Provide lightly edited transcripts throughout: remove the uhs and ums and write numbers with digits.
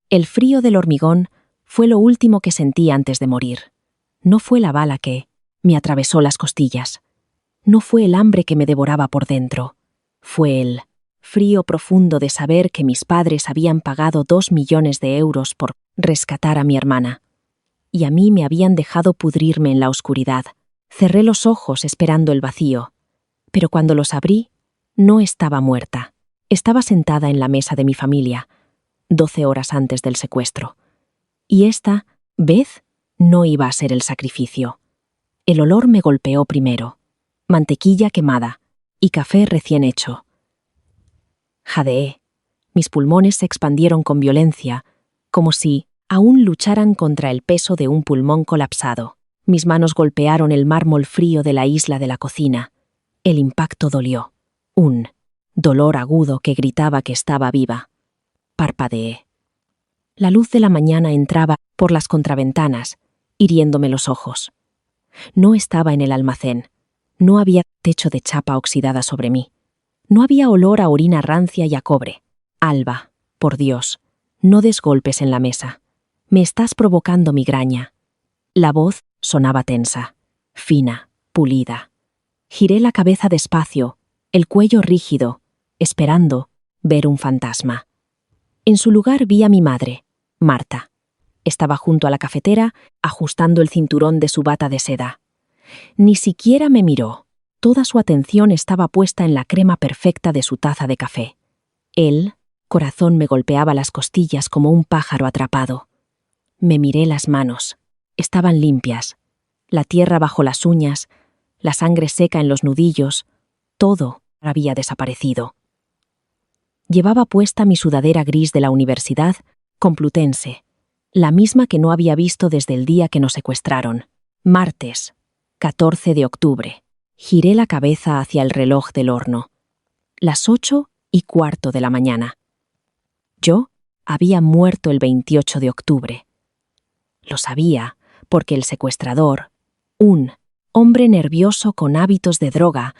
El frío del hormigón fue lo último que sentí antes de morir. No fue la bala que me atravesó las costillas. No fue el hambre que me devoraba por dentro. Fue el frío profundo de saber que mis padres habían pagado 2 millones de euros por rescatar a mi hermana. Y a mí me habían dejado pudrirme en la oscuridad. Cerré los ojos esperando el vacío. Pero cuando los abrí, no estaba muerta. Estaba sentada en la mesa de mi familia, 12 horas antes del secuestro. Y esta vez no iba a ser el sacrificio. El olor me golpeó primero. Mantequilla quemada y café recién hecho. Jadeé. Mis pulmones se expandieron con violencia, como si aún lucharan contra el peso de un pulmón colapsado. Mis manos golpearon el mármol frío de la isla de la cocina. El impacto dolió. Un dolor agudo que gritaba que estaba viva. Parpadeé. La luz de la mañana entraba por las contraventanas, hiriéndome los ojos. No estaba en el almacén. No había techo de chapa oxidada sobre mí. No había olor a orina rancia y a cobre. Alba, por Dios, no des golpes en la mesa. Me estás provocando migraña. La voz sonaba tensa, fina, pulida. Giré la cabeza despacio, el cuello rígido, esperando ver un fantasma. En su lugar vi a mi madre, Marta. Estaba junto a la cafetera, ajustando el cinturón de su bata de seda. Ni siquiera me miró. Toda su atención estaba puesta en la crema perfecta de su taza de café. El corazón me golpeaba las costillas como un pájaro atrapado. Me miré las manos. Estaban limpias. La tierra bajo las uñas, la sangre seca en los nudillos, todo había desaparecido. Llevaba puesta mi sudadera gris de la Universidad Complutense, la misma que no había visto desde el día que nos secuestraron. Martes, 14 de octubre. Giré la cabeza hacia el reloj del horno. Las 8:15 de la mañana. Yo había muerto el 28 de octubre. Lo sabía porque el secuestrador, un hombre nervioso con hábitos de droga,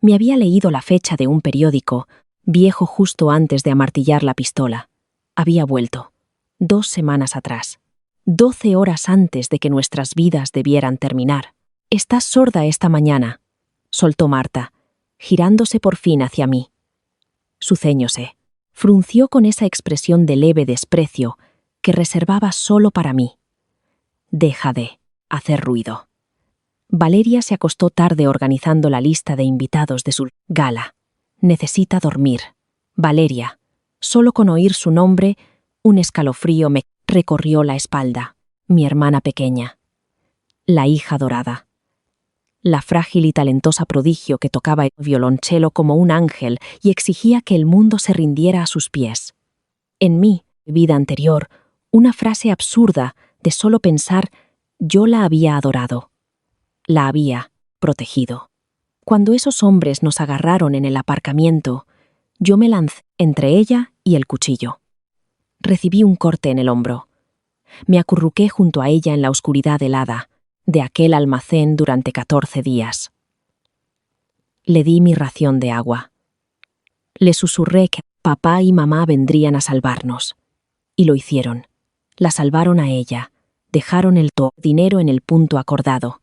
me había leído la fecha de un periódico, viejo justo antes de amartillar la pistola. Había vuelto, 2 semanas atrás, 12 horas antes de que nuestras vidas debieran terminar. «Estás sorda esta mañana», soltó Marta, girándose por fin hacia mí. Su ceño se frunció con esa expresión de leve desprecio que reservaba solo para mí. «Deja de hacer ruido». Valeria se acostó tarde organizando la lista de invitados de su gala. «Necesita dormir. Valeria». Solo con oír su nombre, un escalofrío me recorrió la espalda. Mi hermana pequeña. La hija dorada. La frágil y talentosa prodigio que tocaba el violonchelo como un ángel y exigía que el mundo se rindiera a sus pies. En mi vida anterior, una frase absurda de solo pensar, yo la había adorado. La había protegido. Cuando esos hombres nos agarraron en el aparcamiento, yo me lancé entre ella y el cuchillo. Recibí un corte en el hombro. Me acurruqué junto a ella en la oscuridad helada de aquel almacén durante 14 días. Le di mi ración de agua. Le susurré que papá y mamá vendrían a salvarnos. Y lo hicieron. La salvaron a ella. Dejaron el dinero en el punto acordado.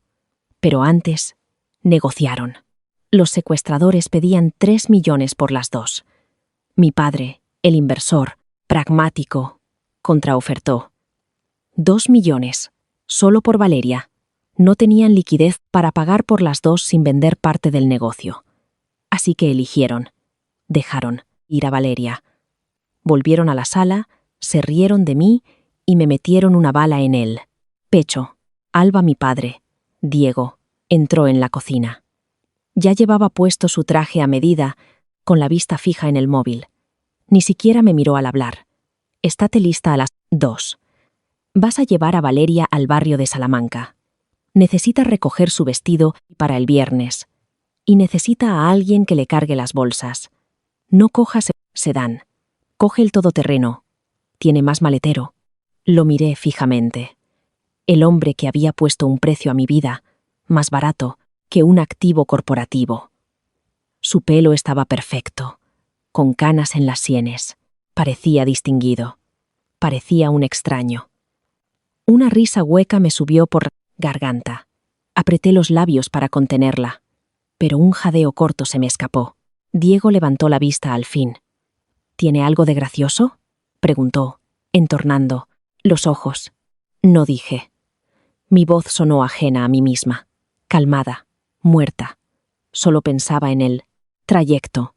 Pero antes, negociaron. Los secuestradores pedían 3 millones por las dos. Mi padre, el inversor, pragmático, contraofertó. 2 millones, solo por Valeria. No tenían liquidez para pagar por las dos sin vender parte del negocio. Así que eligieron. Dejaron ir a Valeria. Volvieron a la sala, se rieron de mí y me metieron una bala en el pecho. Alba, mi padre, Diego, entró en la cocina. Ya llevaba puesto su traje a medida, con la vista fija en el móvil. Ni siquiera me miró al hablar. «Estate lista a las 2. Vas a llevar a Valeria al barrio de Salamanca. Necesita recoger su vestido para el viernes. Y necesita a alguien que le cargue las bolsas. No cojas sedán. Coge el todoterreno. Tiene más maletero». Lo miré fijamente. El hombre que había puesto un precio a mi vida, más barato que un activo corporativo. Su pelo estaba perfecto, con canas en las sienes. Parecía distinguido. Parecía un extraño. Una risa hueca me subió por la garganta. Apreté los labios para contenerla, pero un jadeo corto se me escapó. Diego levantó la vista al fin. ¿Tiene algo de gracioso?, preguntó, entornando los ojos. No dije. Mi voz sonó ajena a mí misma, calmada, muerta. Solo pensaba en el trayecto.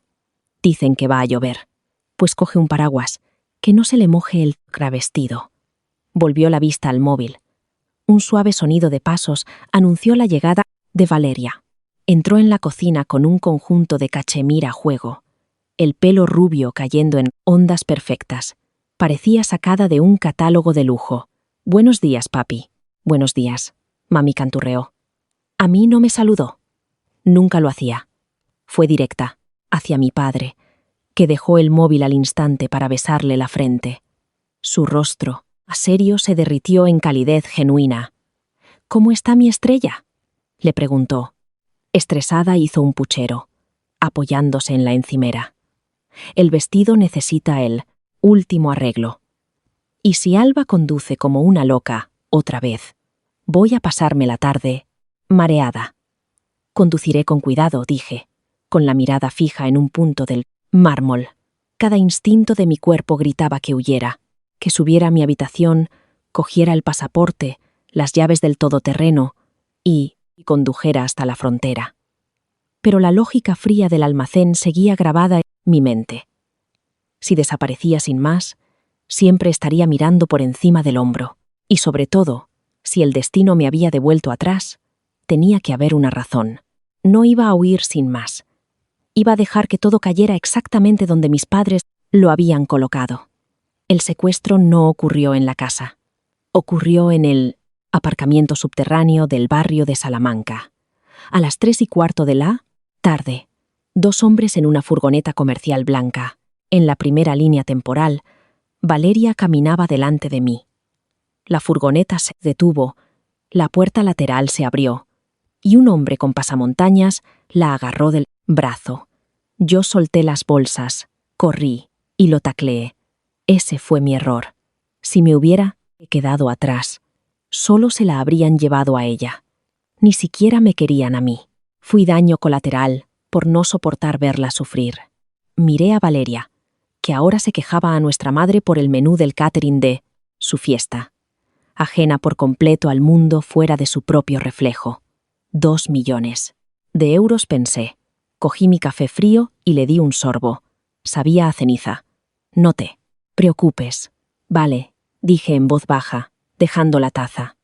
Dicen que va a llover. Pues coge un paraguas, que no se le moje el vestido. Volvió la vista al móvil. Un suave sonido de pasos anunció la llegada de Valeria. Entró en la cocina con un conjunto de cachemir a juego, el pelo rubio cayendo en ondas perfectas. Parecía sacada de un catálogo de lujo. «Buenos días, papi». «Buenos días», mami canturreó. A mí no me saludó. Nunca lo hacía. Fue directa, hacia mi padre, que dejó el móvil al instante para besarle la frente. Su rostro, serio, se derritió en calidez genuina. «¿Cómo está mi estrella?», le preguntó. Estresada hizo un puchero, apoyándose en la encimera. El vestido necesita el último arreglo. Y si Alba conduce como una loca, otra vez, voy a pasarme la tarde mareada. Conduciré con cuidado, dije, con la mirada fija en un punto del mármol. Cada instinto de mi cuerpo gritaba que huyera, que subiera a mi habitación, cogiera el pasaporte, las llaves del todoterreno y condujera hasta la frontera. Pero la lógica fría del almacén seguía grabada en mi mente. Si desaparecía sin más, siempre estaría mirando por encima del hombro. Y sobre todo, si el destino me había devuelto atrás, tenía que haber una razón. No iba a huir sin más. Iba a dejar que todo cayera exactamente donde mis padres lo habían colocado. El secuestro no ocurrió en la casa. Ocurrió en el aparcamiento subterráneo del barrio de Salamanca. A las 3:15 de la tarde, 2 hombres en una furgoneta comercial blanca. En la primera línea temporal, Valeria caminaba delante de mí. La furgoneta se detuvo, la puerta lateral se abrió, y un hombre con pasamontañas la agarró del brazo. Yo solté las bolsas, corrí y lo tacleé. Ese fue mi error. Si me hubiera quedado atrás, solo se la habrían llevado a ella. Ni siquiera me querían a mí. Fui daño colateral por no soportar verla sufrir. Miré a Valeria, que ahora se quejaba a nuestra madre por el menú del catering de su fiesta. Ajena por completo al mundo fuera de su propio reflejo. 2 millones de euros, pensé. Cogí mi café frío y le di un sorbo. Sabía a ceniza. No te preocupes. Vale, dije en voz baja, dejando la taza.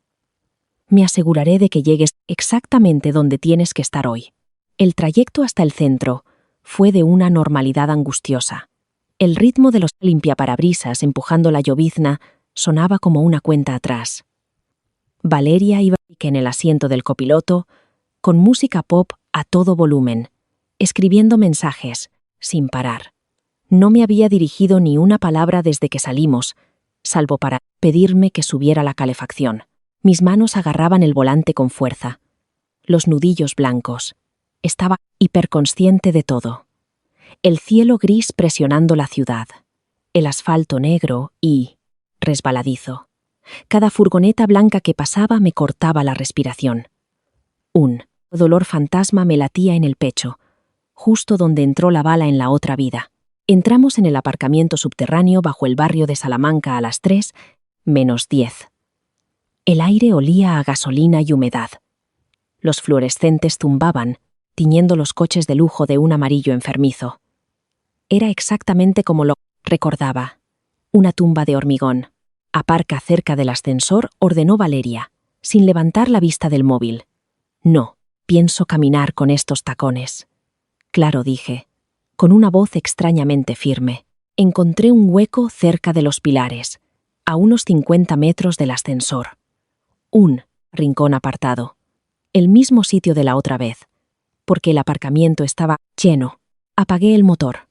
Me aseguraré de que llegues exactamente donde tienes que estar hoy. El trayecto hasta el centro fue de una normalidad angustiosa. El ritmo de los limpiaparabrisas empujando la llovizna sonaba como una cuenta atrás. Valeria iba en el asiento del copiloto, con música pop a todo volumen, escribiendo mensajes, sin parar. No me había dirigido ni una palabra desde que salimos, salvo para pedirme que subiera la calefacción. Mis manos agarraban el volante con fuerza. Los nudillos blancos. Estaba hiperconsciente de todo. El cielo gris presionando la ciudad. El asfalto negro y resbaladizo. Cada furgoneta blanca que pasaba me cortaba la respiración. Un dolor fantasma me latía en el pecho, justo donde entró la bala en la otra vida. Entramos en el aparcamiento subterráneo bajo el barrio de Salamanca a las 3:10. El aire olía a gasolina y humedad. Los fluorescentes zumbaban, tiñendo los coches de lujo de un amarillo enfermizo. Era exactamente como lo recordaba. Una tumba de hormigón. Aparca cerca del ascensor, ordenó Valeria, sin levantar la vista del móvil. No, pienso caminar con estos tacones. Claro, dije, con una voz extrañamente firme. Encontré un hueco cerca de los pilares, a unos 50 metros del ascensor. Un rincón apartado. El mismo sitio de la otra vez, porque el aparcamiento estaba lleno. Apagué el motor.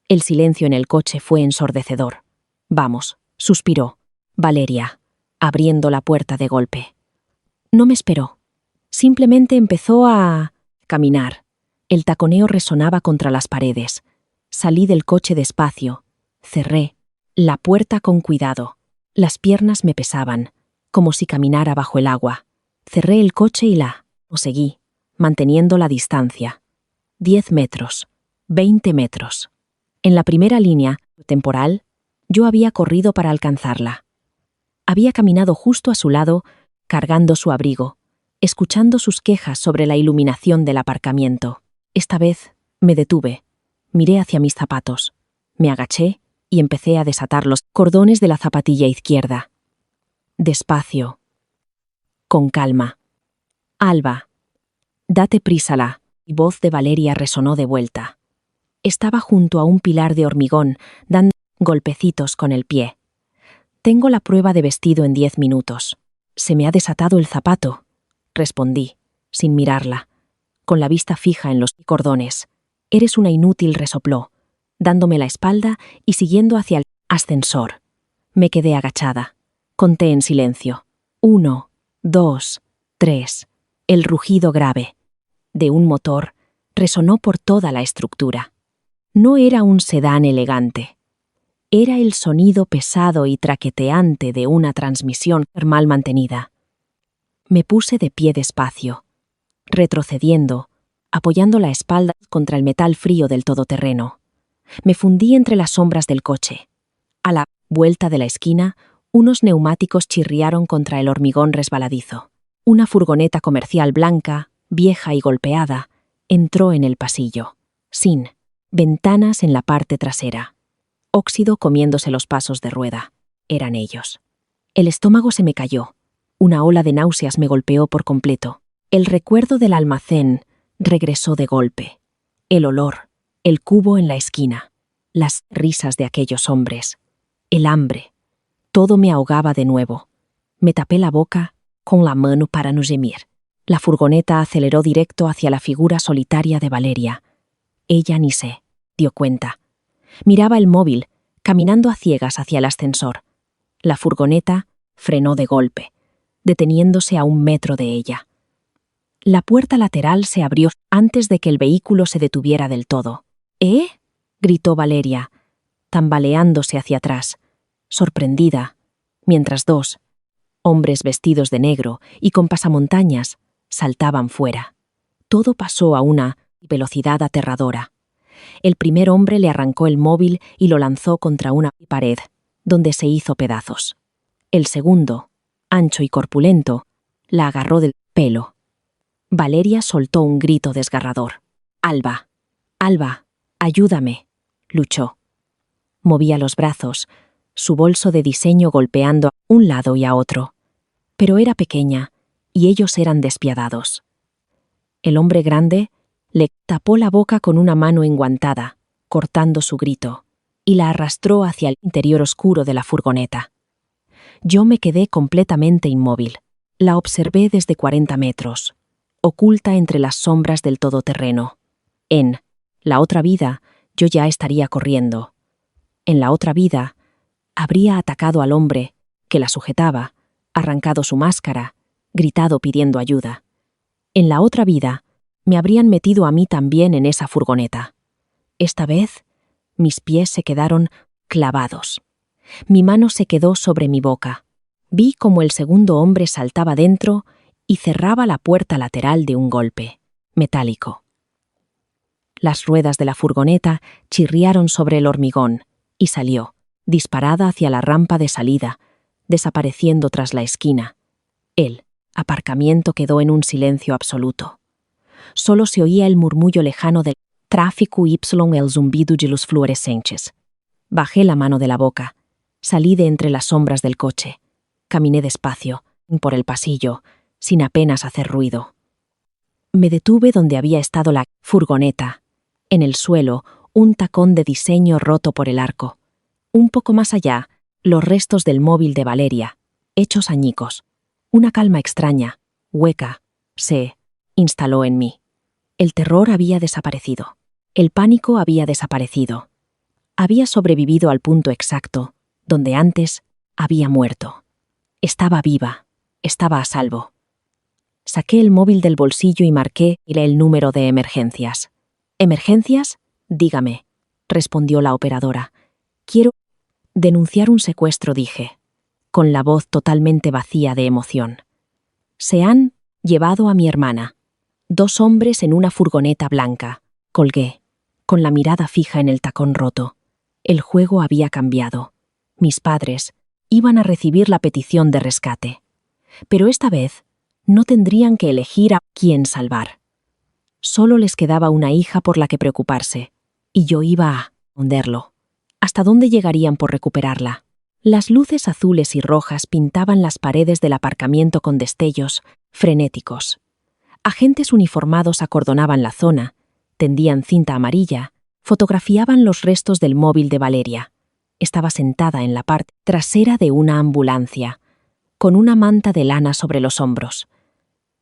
El silencio en el coche fue ensordecedor. Vamos, suspiró Valeria, abriendo la puerta de golpe. No me esperó. Simplemente empezó a caminar. El taconeo resonaba contra las paredes. Salí del coche despacio. Cerré la puerta con cuidado. Las piernas me pesaban, como si caminara bajo el agua. Cerré el coche y seguí, manteniendo la distancia. 10 metros, 20 metros. En la primera línea temporal, yo había corrido para alcanzarla. Había caminado justo a su lado, cargando su abrigo, escuchando sus quejas sobre la iluminación del aparcamiento. Esta vez me detuve, miré hacia mis zapatos, me agaché y empecé a desatar los cordones de la zapatilla izquierda. Despacio. Con calma. Alba, date prisa. La voz de Valeria resonó de vuelta. Estaba junto a un pilar de hormigón, dando golpecitos con el pie. Tengo la prueba de vestido en 10 minutos. Se me ha desatado el zapato, respondí, sin mirarla, con la vista fija en los cordones. Eres una inútil, resopló, dándome la espalda y siguiendo hacia el ascensor. Me quedé agachada. Conté en silencio. 1, 2, 3. El rugido grave de un motor resonó por toda la estructura. No era un sedán elegante. Era el sonido pesado y traqueteante de una transmisión mal mantenida. Me puse de pie despacio, retrocediendo, apoyando la espalda contra el metal frío del todoterreno. Me fundí entre las sombras del coche. A la vuelta de la esquina, unos neumáticos chirriaron contra el hormigón resbaladizo. Una furgoneta comercial blanca, vieja y golpeada, entró en el pasillo, sin ventanas en la parte trasera. Óxido comiéndose los pasos de rueda. Eran ellos. El estómago se me cayó. Una ola de náuseas me golpeó por completo. El recuerdo del almacén regresó de golpe. El olor, el cubo en la esquina, las risas de aquellos hombres, el hambre. Todo me ahogaba de nuevo. Me tapé la boca con la mano para no gemir. La furgoneta aceleró directo hacia la figura solitaria de Valeria. Ella ni se dio cuenta. Miraba el móvil, caminando a ciegas hacia el ascensor. La furgoneta frenó de golpe, deteniéndose a 1 metro de ella. La puerta lateral se abrió antes de que el vehículo se detuviera del todo. ¿Eh? Gritó Valeria, tambaleándose hacia atrás, sorprendida, mientras 2 hombres vestidos de negro y con pasamontañas saltaban fuera. Todo pasó a una velocidad aterradora. El primer hombre le arrancó el móvil y lo lanzó contra una pared, donde se hizo pedazos. El segundo, ancho y corpulento, la agarró del pelo. Valeria soltó un grito desgarrador. «Alba, Alba, ayúdame», luchó. Movía los brazos, su bolso de diseño golpeando a un lado y a otro. Pero era pequeña, y ellos eran despiadados. El hombre grande le tapó la boca con una mano enguantada, cortando su grito, y la arrastró hacia el interior oscuro de la furgoneta. Yo me quedé completamente inmóvil. La observé desde 40 metros, oculta entre las sombras del todoterreno. En la otra vida, yo ya estaría corriendo. En la otra vida, habría atacado al hombre que la sujetaba, arrancado su máscara, gritado pidiendo ayuda. En la otra vida, me habrían metido a mí también en esa furgoneta. Esta vez, mis pies se quedaron clavados. Mi mano se quedó sobre mi boca. Vi como el segundo hombre saltaba dentro y cerraba la puerta lateral de un golpe, metálico. Las ruedas de la furgoneta chirriaron sobre el hormigón y salió, disparada hacia la rampa de salida, desapareciendo tras la esquina. El aparcamiento quedó en un silencio absoluto. Solo se oía el murmullo lejano del tráfico y el zumbido de los fluorescentes. Bajé la mano de la boca, salí de entre las sombras del coche, caminé despacio, por el pasillo, sin apenas hacer ruido. Me detuve donde había estado la furgoneta. En el suelo, un tacón de diseño roto por el arco. Un poco más allá, los restos del móvil de Valeria, hechos añicos. Una calma extraña, hueca, se instaló en mí. El terror había desaparecido. El pánico había desaparecido. Había sobrevivido al punto exacto, donde antes había muerto. Estaba viva, estaba a salvo. Saqué el móvil del bolsillo y marqué el número de emergencias. ¿Emergencias? Dígame, respondió la operadora. Quiero denunciar un secuestro, dije. con la voz totalmente vacía de emoción. Se han llevado a mi hermana. 2 hombres en una furgoneta blanca. Colgué, con la mirada fija en el tacón roto. El juego había cambiado. Mis padres iban a recibir la petición de rescate. Pero esta vez no tendrían que elegir a quién salvar. Solo les quedaba una hija por la que preocuparse, y yo iba a hundirlo. ¿Hasta dónde llegarían por recuperarla? Las luces azules y rojas pintaban las paredes del aparcamiento con destellos frenéticos. Agentes uniformados acordonaban la zona, tendían cinta amarilla, fotografiaban los restos del móvil de Valeria. Estaba sentada en la parte trasera de una ambulancia, con una manta de lana sobre los hombros.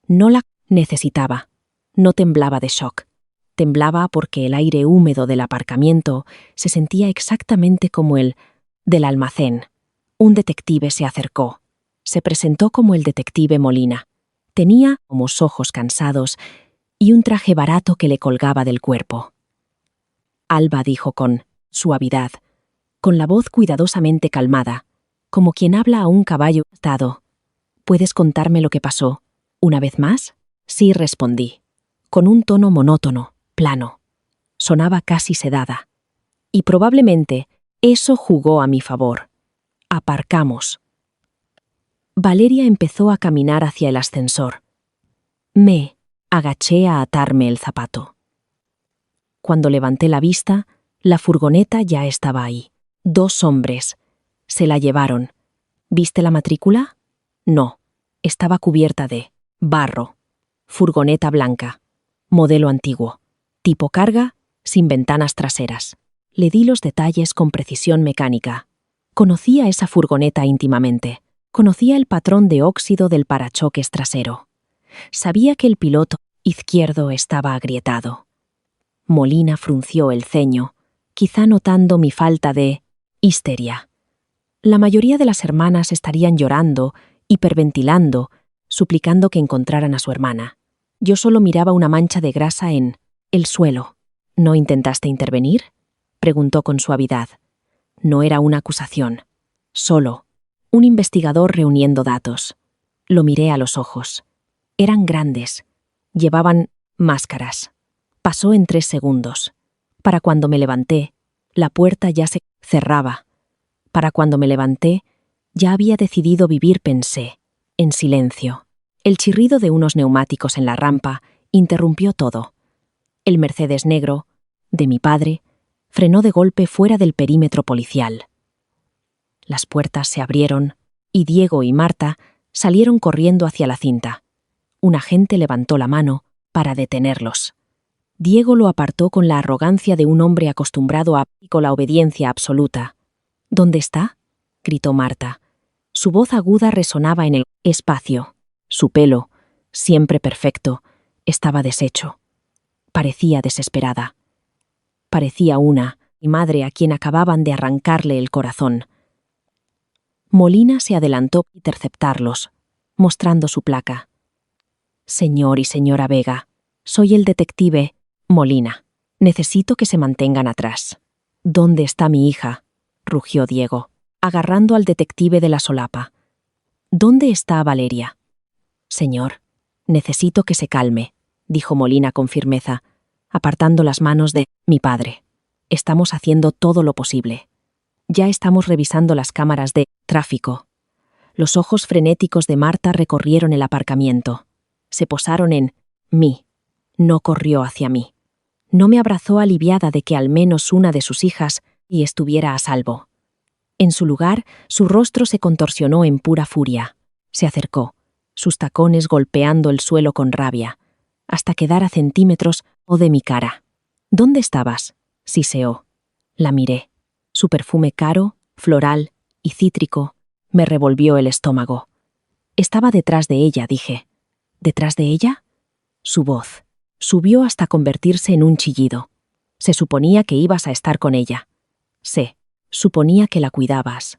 No la necesitaba. No temblaba de shock. Temblaba porque el aire húmedo del aparcamiento se sentía exactamente como el del almacén. Un detective se acercó. Se presentó como el detective Molina. Tenía unos ojos cansados y un traje barato que le colgaba del cuerpo. Alba dijo con suavidad, con la voz cuidadosamente calmada, como quien habla a un caballo atado. ¿Puedes contarme lo que pasó? ¿Una vez más? Sí, respondí, con un tono monótono, plano. Sonaba casi sedada. Y probablemente eso jugó a mi favor. Aparcamos. Valeria empezó a caminar hacia el ascensor. Me agaché a atarme el zapato. Cuando levanté la vista, la furgoneta ya estaba ahí. 2 hombres. Se la llevaron. ¿Viste la matrícula? No. Estaba cubierta de barro. Furgoneta blanca. Modelo antiguo. Tipo carga, sin ventanas traseras. Le di los detalles con precisión mecánica. Conocía esa furgoneta íntimamente. Conocía el patrón de óxido del parachoques trasero. Sabía que el piloto izquierdo estaba agrietado. Molina frunció el ceño, quizá notando mi falta de histeria. La mayoría de las hermanas estarían llorando, hiperventilando, suplicando que encontraran a su hermana. Yo solo miraba una mancha de grasa en el suelo. ¿No intentaste intervenir?, preguntó con suavidad. No era una acusación. Solo un investigador reuniendo datos. Lo miré a los ojos. Eran grandes. Llevaban máscaras. Pasó en 3 segundos. Para cuando me levanté, la puerta ya se cerraba. Para cuando me levanté, ya había decidido vivir, pensé, en silencio. El chirrido de unos neumáticos en la rampa interrumpió todo. El Mercedes negro, de mi padre, frenó de golpe fuera del perímetro policial. Las puertas se abrieron y Diego y Marta salieron corriendo hacia la cinta. Un agente levantó la mano para detenerlos. Diego lo apartó con la arrogancia de un hombre acostumbrado a con la obediencia absoluta. ¿Dónde está?, gritó Marta. Su voz aguda resonaba en el espacio. Su pelo, siempre perfecto, estaba deshecho. Parecía desesperada. Parecía una madre a quien acababan de arrancarle el corazón. Molina se adelantó a interceptarlos, mostrando su placa. Señor y señora Vega, soy el detective Molina. Necesito que se mantengan atrás. ¿Dónde está mi hija?, rugió Diego, agarrando al detective de la solapa. ¿Dónde está Valeria? Señor, necesito que se calme, dijo Molina con firmeza, apartando las manos de mi padre. Estamos haciendo todo lo posible. Ya estamos revisando las cámaras de tráfico. Los ojos frenéticos de Marta recorrieron el aparcamiento. Se posaron en mí. No corrió hacia mí. No me abrazó aliviada de que al menos una de sus hijas y estuviera a salvo. En su lugar, su rostro se contorsionó en pura furia. Se acercó, sus tacones golpeando el suelo con rabia, hasta quedar a centímetros de mi cara. ¿Dónde estabas?, siseó. La miré. Su perfume caro, floral y cítrico me revolvió el estómago. Estaba detrás de ella, dije. ¿Detrás de ella? Su voz subió hasta convertirse en un chillido. Se suponía que ibas a estar con ella. Suponía que la cuidabas.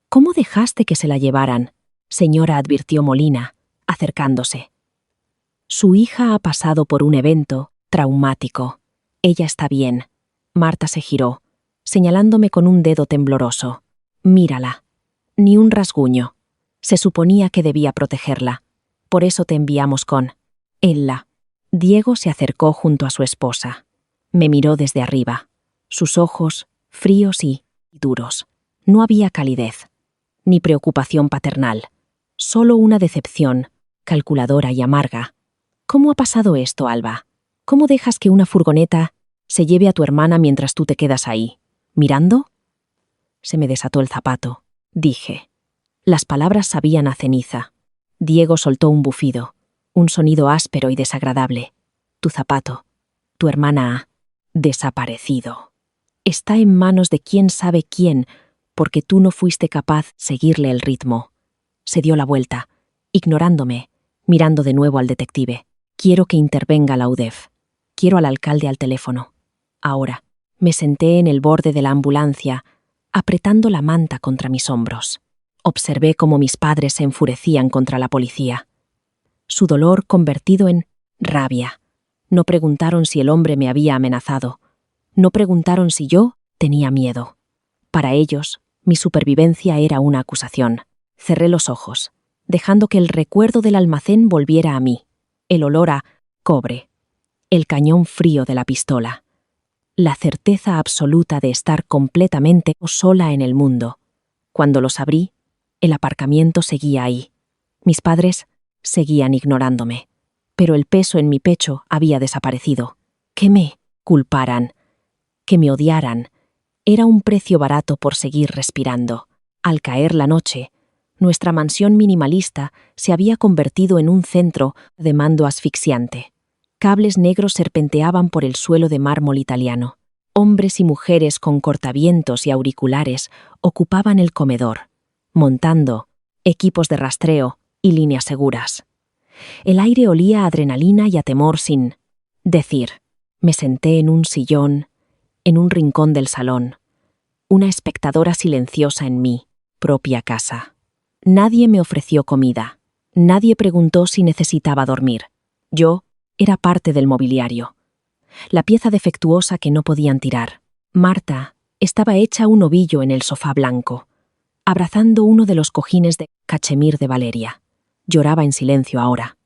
¿Cómo dejaste que se la llevaran?, señora, advirtió Molina, acercándose. Su hija ha pasado por un evento traumático. Ella está bien. Marta se giró, señalándome con un dedo tembloroso. Mírala. Ni un rasguño. Se suponía que debía protegerla. Por eso te enviamos con Ella. Diego se acercó junto a su esposa. Me miró desde arriba. Sus ojos, fríos y duros. No había calidez, ni preocupación paternal. Solo una decepción, calculadora y amarga. ¿Cómo ha pasado esto, Alba? ¿Cómo dejas que una furgoneta se lleve a tu hermana mientras tú te quedas ahí? ¿Mirando? Se me desató el zapato. Dije. Las palabras sabían a ceniza. Diego soltó un bufido, un sonido áspero y desagradable. Tu zapato. Tu hermana ha desaparecido. Está en manos de quién sabe quién, porque tú no fuiste capaz de seguirle el ritmo. Se dio la vuelta, ignorándome, mirando de nuevo al detective. Quiero que intervenga la UDEF. Quiero al alcalde al teléfono. Ahora, me senté en el borde de la ambulancia, apretando la manta contra mis hombros. Observé cómo mis padres se enfurecían contra la policía. Su dolor convertido en rabia. No preguntaron si el hombre me había amenazado. No preguntaron si yo tenía miedo. Para ellos, mi supervivencia era una acusación. Cerré los ojos, dejando que el recuerdo del almacén volviera a mí. El olor a cobre. El cañón frío de la pistola. La certeza absoluta de estar completamente sola en el mundo. Cuando los abrí, el aparcamiento seguía ahí. Mis padres seguían ignorándome. Pero el peso en mi pecho había desaparecido. Que me culparan, que me odiaran, era un precio barato por seguir respirando. Al caer la noche, nuestra mansión minimalista se había convertido en un centro de mando asfixiante. Cables negros serpenteaban por el suelo de mármol italiano. Hombres y mujeres con cortavientos y auriculares ocupaban el comedor, montando equipos de rastreo y líneas seguras. El aire olía a adrenalina y a temor sin decir. Me senté en un sillón, en un rincón del salón, una espectadora silenciosa en mi propia casa. Nadie me ofreció comida. Nadie preguntó si necesitaba dormir. Yo era parte del mobiliario. La pieza defectuosa que no podían tirar. Marta estaba hecha un ovillo en el sofá blanco, abrazando uno de los cojines de cachemir de Valeria. Lloraba en silencio ahora.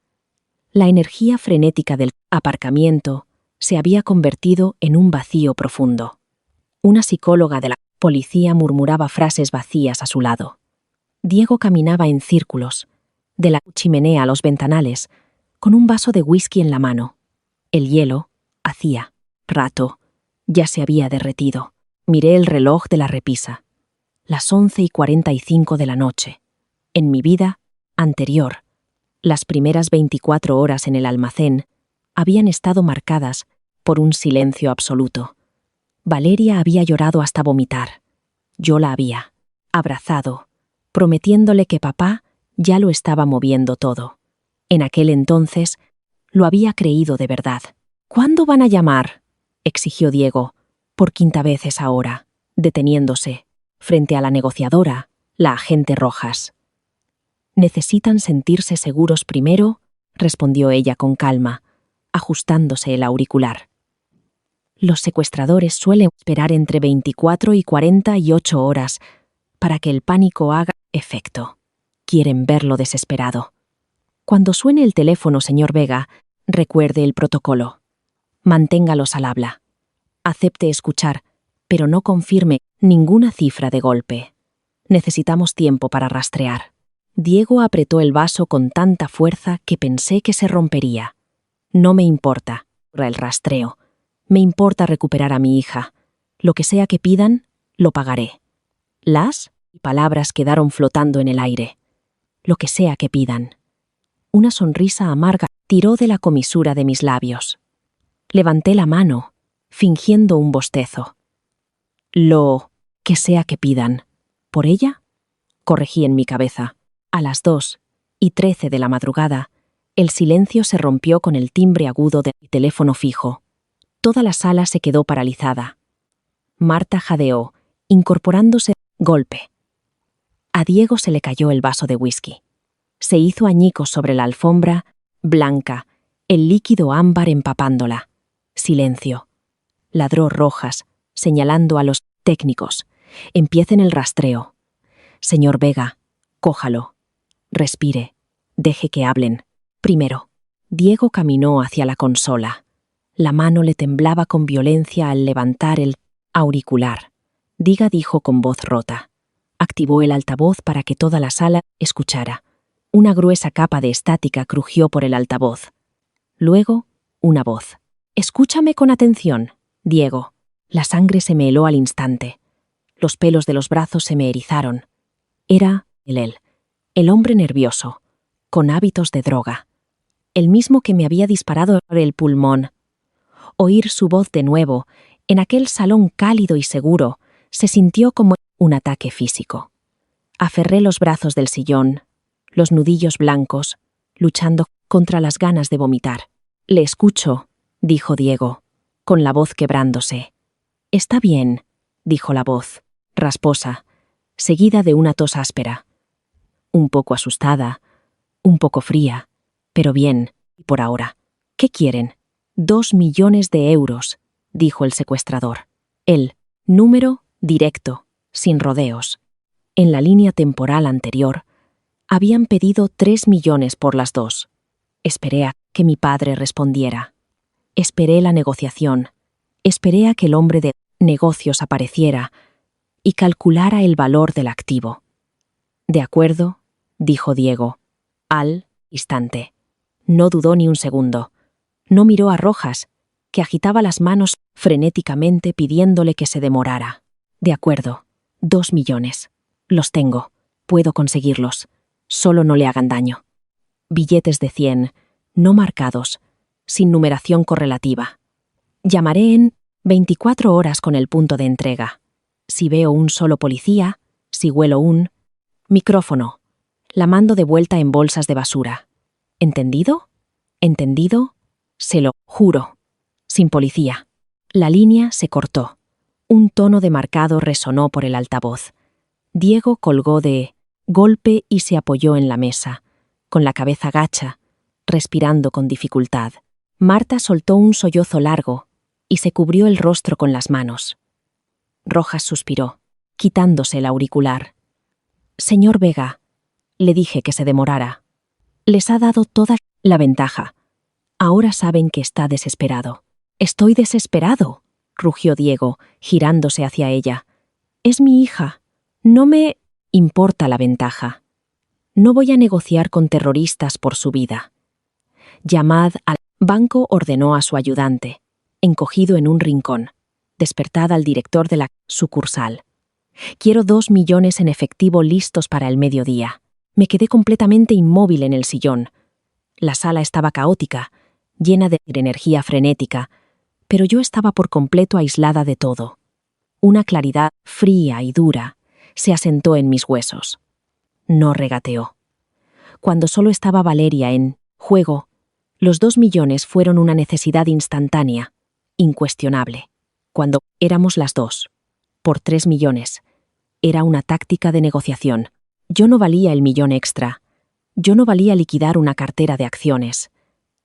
La energía frenética del aparcamiento se había convertido en un vacío profundo. Una psicóloga de la policía murmuraba frases vacías a su lado. Diego caminaba en círculos, de la chimenea a los ventanales, con un vaso de whisky en la mano. El hielo, hacía rato, ya se había derretido. Miré el reloj de la repisa. Las 11:45 de la noche. En mi vida anterior, las primeras 24 horas en el almacén habían estado marcadas por un silencio absoluto. Valeria había llorado hasta vomitar. Yo la había abrazado, prometiéndole que papá ya lo estaba moviendo todo. En aquel entonces, lo había creído de verdad. ¿Cuándo van a llamar?, exigió Diego, por quinta vez esa hora, deteniéndose, frente a la negociadora, la agente Rojas. «Necesitan sentirse seguros primero», respondió ella con calma, ajustándose el auricular. Los secuestradores suelen esperar entre 24 y 48 horas para que el pánico haga efecto. Quieren verlo desesperado. Cuando suene el teléfono, señor Vega, recuerde el protocolo. Manténgalos al habla. Acepte escuchar, pero no confirme ninguna cifra de golpe. Necesitamos tiempo para rastrear. Diego apretó el vaso con tanta fuerza que pensé que se rompería. No me importa el rastreo. Me importa recuperar a mi hija. Lo que sea que pidan, lo pagaré. Las palabras quedaron flotando en el aire. Lo que sea que pidan. Una sonrisa amarga tiró de la comisura de mis labios. Levanté la mano, fingiendo un bostezo. Lo que sea que pidan. ¿Por ella? Corregí en mi cabeza. A las 2:13 de la madrugada, el silencio se rompió con el timbre agudo del teléfono fijo. Toda la sala se quedó paralizada. Marta jadeó, incorporándose golpe. A Diego se le cayó el vaso de whisky. Se hizo añicos sobre la alfombra, blanca, el líquido ámbar empapándola. Silencio. Ladró Rojas, señalando a los técnicos. Empiecen el rastreo. Señor Vega, cójalo. Respire. Deje que hablen. Primero. Diego caminó hacia la consola. La mano le temblaba con violencia al levantar el auricular. Dijo con voz rota. Activó el altavoz para que toda la sala escuchara. Una gruesa capa de estática crujió por el altavoz. Luego, una voz. Escúchame con atención, Diego. La sangre se me heló al instante. Los pelos de los brazos se me erizaron. Era él, el hombre nervioso, con hábitos de droga. El mismo que me había disparado el pulmón. Oír su voz de nuevo, en aquel salón cálido y seguro, se sintió como un ataque físico. Aferré los brazos del sillón, los nudillos blancos, luchando contra las ganas de vomitar. Le escucho, dijo Diego, con la voz quebrándose. Está bien, dijo la voz, rasposa, seguida de una tos áspera. Un poco asustada, un poco fría, pero bien, por ahora. ¿Qué quieren? 2 millones de euros, dijo el secuestrador. El número directo, sin rodeos. En la línea temporal anterior, habían pedido 3 millones por las dos. Esperé a que mi padre respondiera. Esperé la negociación. Esperé a que el hombre de negocios apareciera y calculara el valor del activo. De acuerdo, dijo Diego, al instante. No dudó ni un segundo. No miró a Rojas, que agitaba las manos frenéticamente pidiéndole que se demorara. De acuerdo, 2 millones. Los tengo. Puedo conseguirlos. Solo no le hagan daño. Billetes de 100, no marcados, sin numeración correlativa. Llamaré en 24 horas con el punto de entrega. Si veo un solo policía, si huelo un micrófono, la mando de vuelta en bolsas de basura. ¿Entendido? ¿Entendido? Se lo juro. Sin policía. La línea se cortó. Un tono de marcado resonó por el altavoz. Diego colgó de golpe y se apoyó en la mesa, con la cabeza gacha, respirando con dificultad. Marta soltó un sollozo largo y se cubrió el rostro con las manos. Rojas suspiró, quitándose el auricular. Señor Vega, le dije que se demorara. Les ha dado toda la ventaja. Ahora saben que está desesperado. Estoy desesperado, rugió Diego, girándose hacia ella. Es mi hija. No me importa la ventaja. No voy a negociar con terroristas por su vida. Llamad al banco, ordenó a su ayudante, encogido en un rincón. Despertad al director de la sucursal. Quiero 2 millones en efectivo listos para el mediodía. Me quedé completamente inmóvil en el sillón. La sala estaba caótica, llena de energía frenética, pero yo estaba por completo aislada de todo. Una claridad fría y dura se asentó en mis huesos. No regateó. Cuando solo estaba Valeria en juego, los 2 millones fueron una necesidad instantánea, incuestionable. Cuando éramos las dos, por 3 millones, era una táctica de negociación. Yo no valía el millón extra. Yo no valía liquidar una cartera de acciones.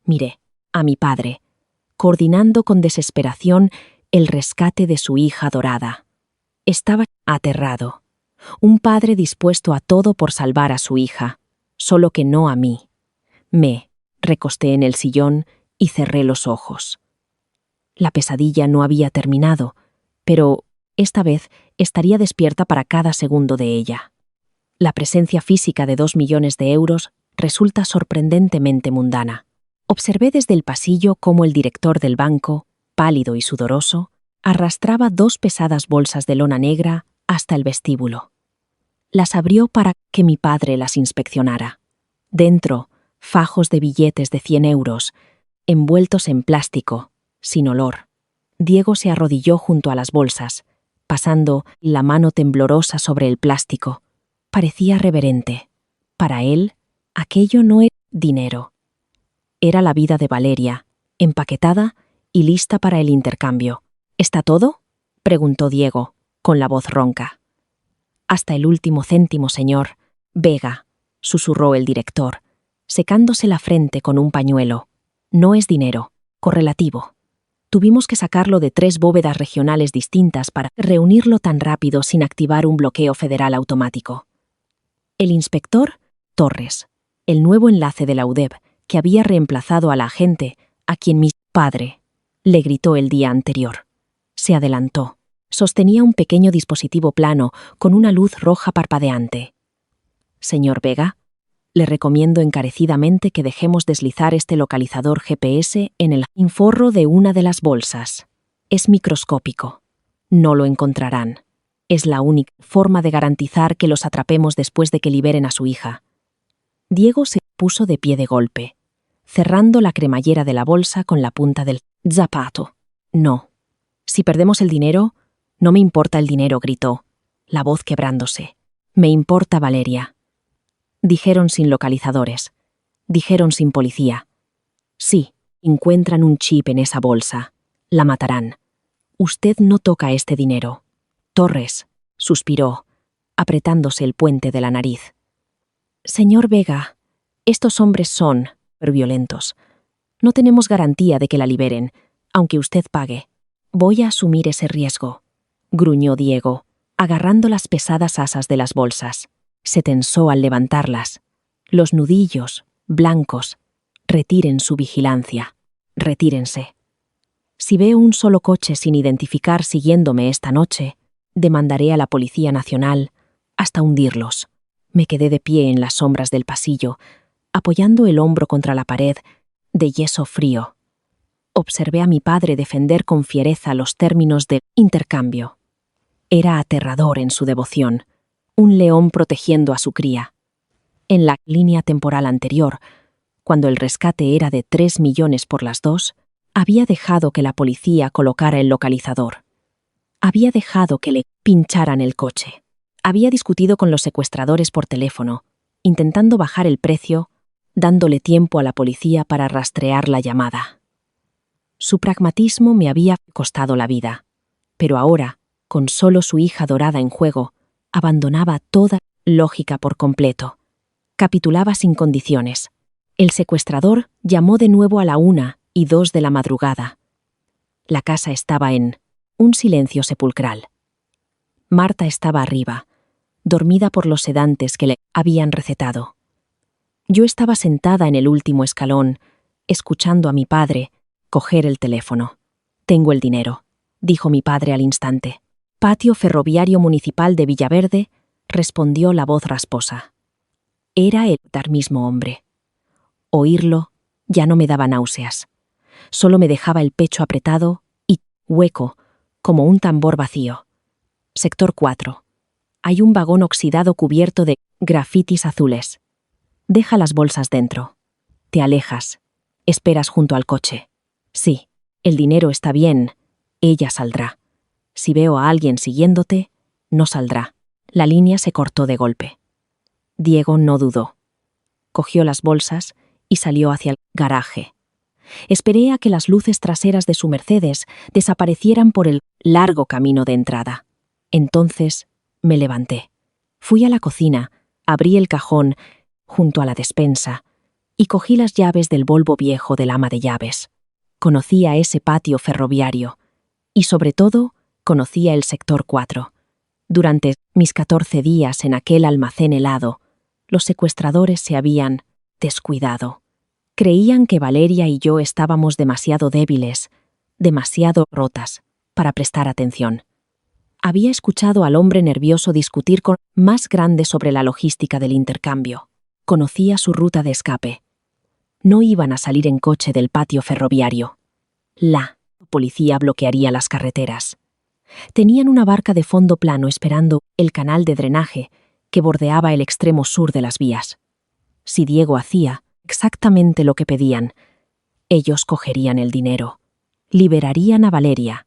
Miré a mi padre, coordinando con desesperación el rescate de su hija dorada. Estaba aterrado. Un padre dispuesto a todo por salvar a su hija, solo que no a mí. Me recosté en el sillón y cerré los ojos. La pesadilla no había terminado, pero esta vez estaría despierta para cada segundo de ella. La presencia física de 2 millones de euros resulta sorprendentemente mundana. Observé desde el pasillo cómo el director del banco, pálido y sudoroso, arrastraba 2 pesadas bolsas de lona negra hasta el vestíbulo. Las abrió para que mi padre las inspeccionara. Dentro, fajos de billetes de 100 euros, envueltos en plástico, sin olor. Diego se arrodilló junto a las bolsas, pasando la mano temblorosa sobre el plástico. Parecía reverente. Para él, aquello no era dinero. Era la vida de Valeria, empaquetada y lista para el intercambio. ¿Está todo?, preguntó Diego, con la voz ronca. Hasta el último céntimo, señor Vega, susurró el director, secándose la frente con un pañuelo. No es dinero, correlativo. Tuvimos que sacarlo de 3 bóvedas regionales distintas para reunirlo tan rápido sin activar un bloqueo federal automático. El inspector Torres, el nuevo enlace de la UDEB, que había reemplazado a la agente a quien mi padre le gritó el día anterior. Se adelantó. Sostenía un pequeño dispositivo plano con una luz roja parpadeante. Señor Vega, le recomiendo encarecidamente que dejemos deslizar este localizador GPS en el inforro de una de las bolsas. Es microscópico. No lo encontrarán. Es la única forma de garantizar que los atrapemos después de que liberen a su hija. Diego se puso de pie de golpe, cerrando la cremallera de la bolsa con la punta del zapato. No. Si perdemos el dinero, no me importa el dinero, gritó, la voz quebrándose. Me importa Valeria. Dijeron sin localizadores. Dijeron sin policía. Sí, encuentran un chip en esa bolsa. La matarán. Usted no toca este dinero. Torres, suspiró, apretándose el puente de la nariz. Señor Vega, estos hombres son violentos. No tenemos garantía de que la liberen, aunque usted pague. Voy a asumir ese riesgo, gruñó Diego, agarrando las pesadas asas de las bolsas. Se tensó al levantarlas. Los nudillos, blancos. Retiren su vigilancia. Retírense. Si veo un solo coche sin identificar siguiéndome esta noche, demandaré a la Policía Nacional hasta hundirlos. Me quedé de pie en las sombras del pasillo, apoyando el hombro contra la pared de yeso frío. Observé a mi padre defender con fiereza los términos del intercambio. Era aterrador en su devoción, un león protegiendo a su cría. En la línea temporal anterior, cuando el rescate era de 3 millones por las dos, había dejado que la policía colocara el localizador. Había dejado que le pincharan el coche. Había discutido con los secuestradores por teléfono, intentando bajar el precio, dándole tiempo a la policía para rastrear la llamada. Su pragmatismo me había costado la vida, pero ahora, con solo su hija dorada en juego, abandonaba toda lógica por completo. Capitulaba sin condiciones. El secuestrador llamó de nuevo a la 1 y 2 de la madrugada. La casa estaba en un silencio sepulcral. Marta estaba arriba, dormida por los sedantes que le habían recetado. Yo estaba sentada en el último escalón, escuchando a mi padre coger el teléfono. «Tengo el dinero», dijo mi padre al instante. «Patio Ferroviario Municipal de Villaverde», respondió la voz rasposa. Era el mismo hombre. Oírlo ya no me daba náuseas. Solo me dejaba el pecho apretado y hueco, como un tambor vacío. Sector 4. Hay un vagón oxidado cubierto de grafitis azules. Deja las bolsas dentro. Te alejas. Esperas junto al coche. Sí, el dinero está bien. Ella saldrá. Si veo a alguien siguiéndote, no saldrá. La línea se cortó de golpe. Diego no dudó. Cogió las bolsas y salió hacia el garaje. Esperé a que las luces traseras de su Mercedes desaparecieran por el largo camino de entrada. Entonces me levanté. Fui a la cocina, abrí el cajón junto a la despensa y cogí las llaves del Volvo viejo del ama de llaves. Conocía ese patio ferroviario y, sobre todo, conocía el sector 4. Durante mis 14 días en aquel almacén helado, los secuestradores se habían descuidado. Creían que Valeria y yo estábamos demasiado débiles, demasiado rotas, para prestar atención. Había escuchado al hombre nervioso discutir con más grande sobre la logística del intercambio. Conocía su ruta de escape. No iban a salir en coche del patio ferroviario. La policía bloquearía las carreteras. Tenían una barca de fondo plano esperando el canal de drenaje que bordeaba el extremo sur de las vías. Si Diego hacía exactamente lo que pedían, ellos cogerían el dinero, liberarían a Valeria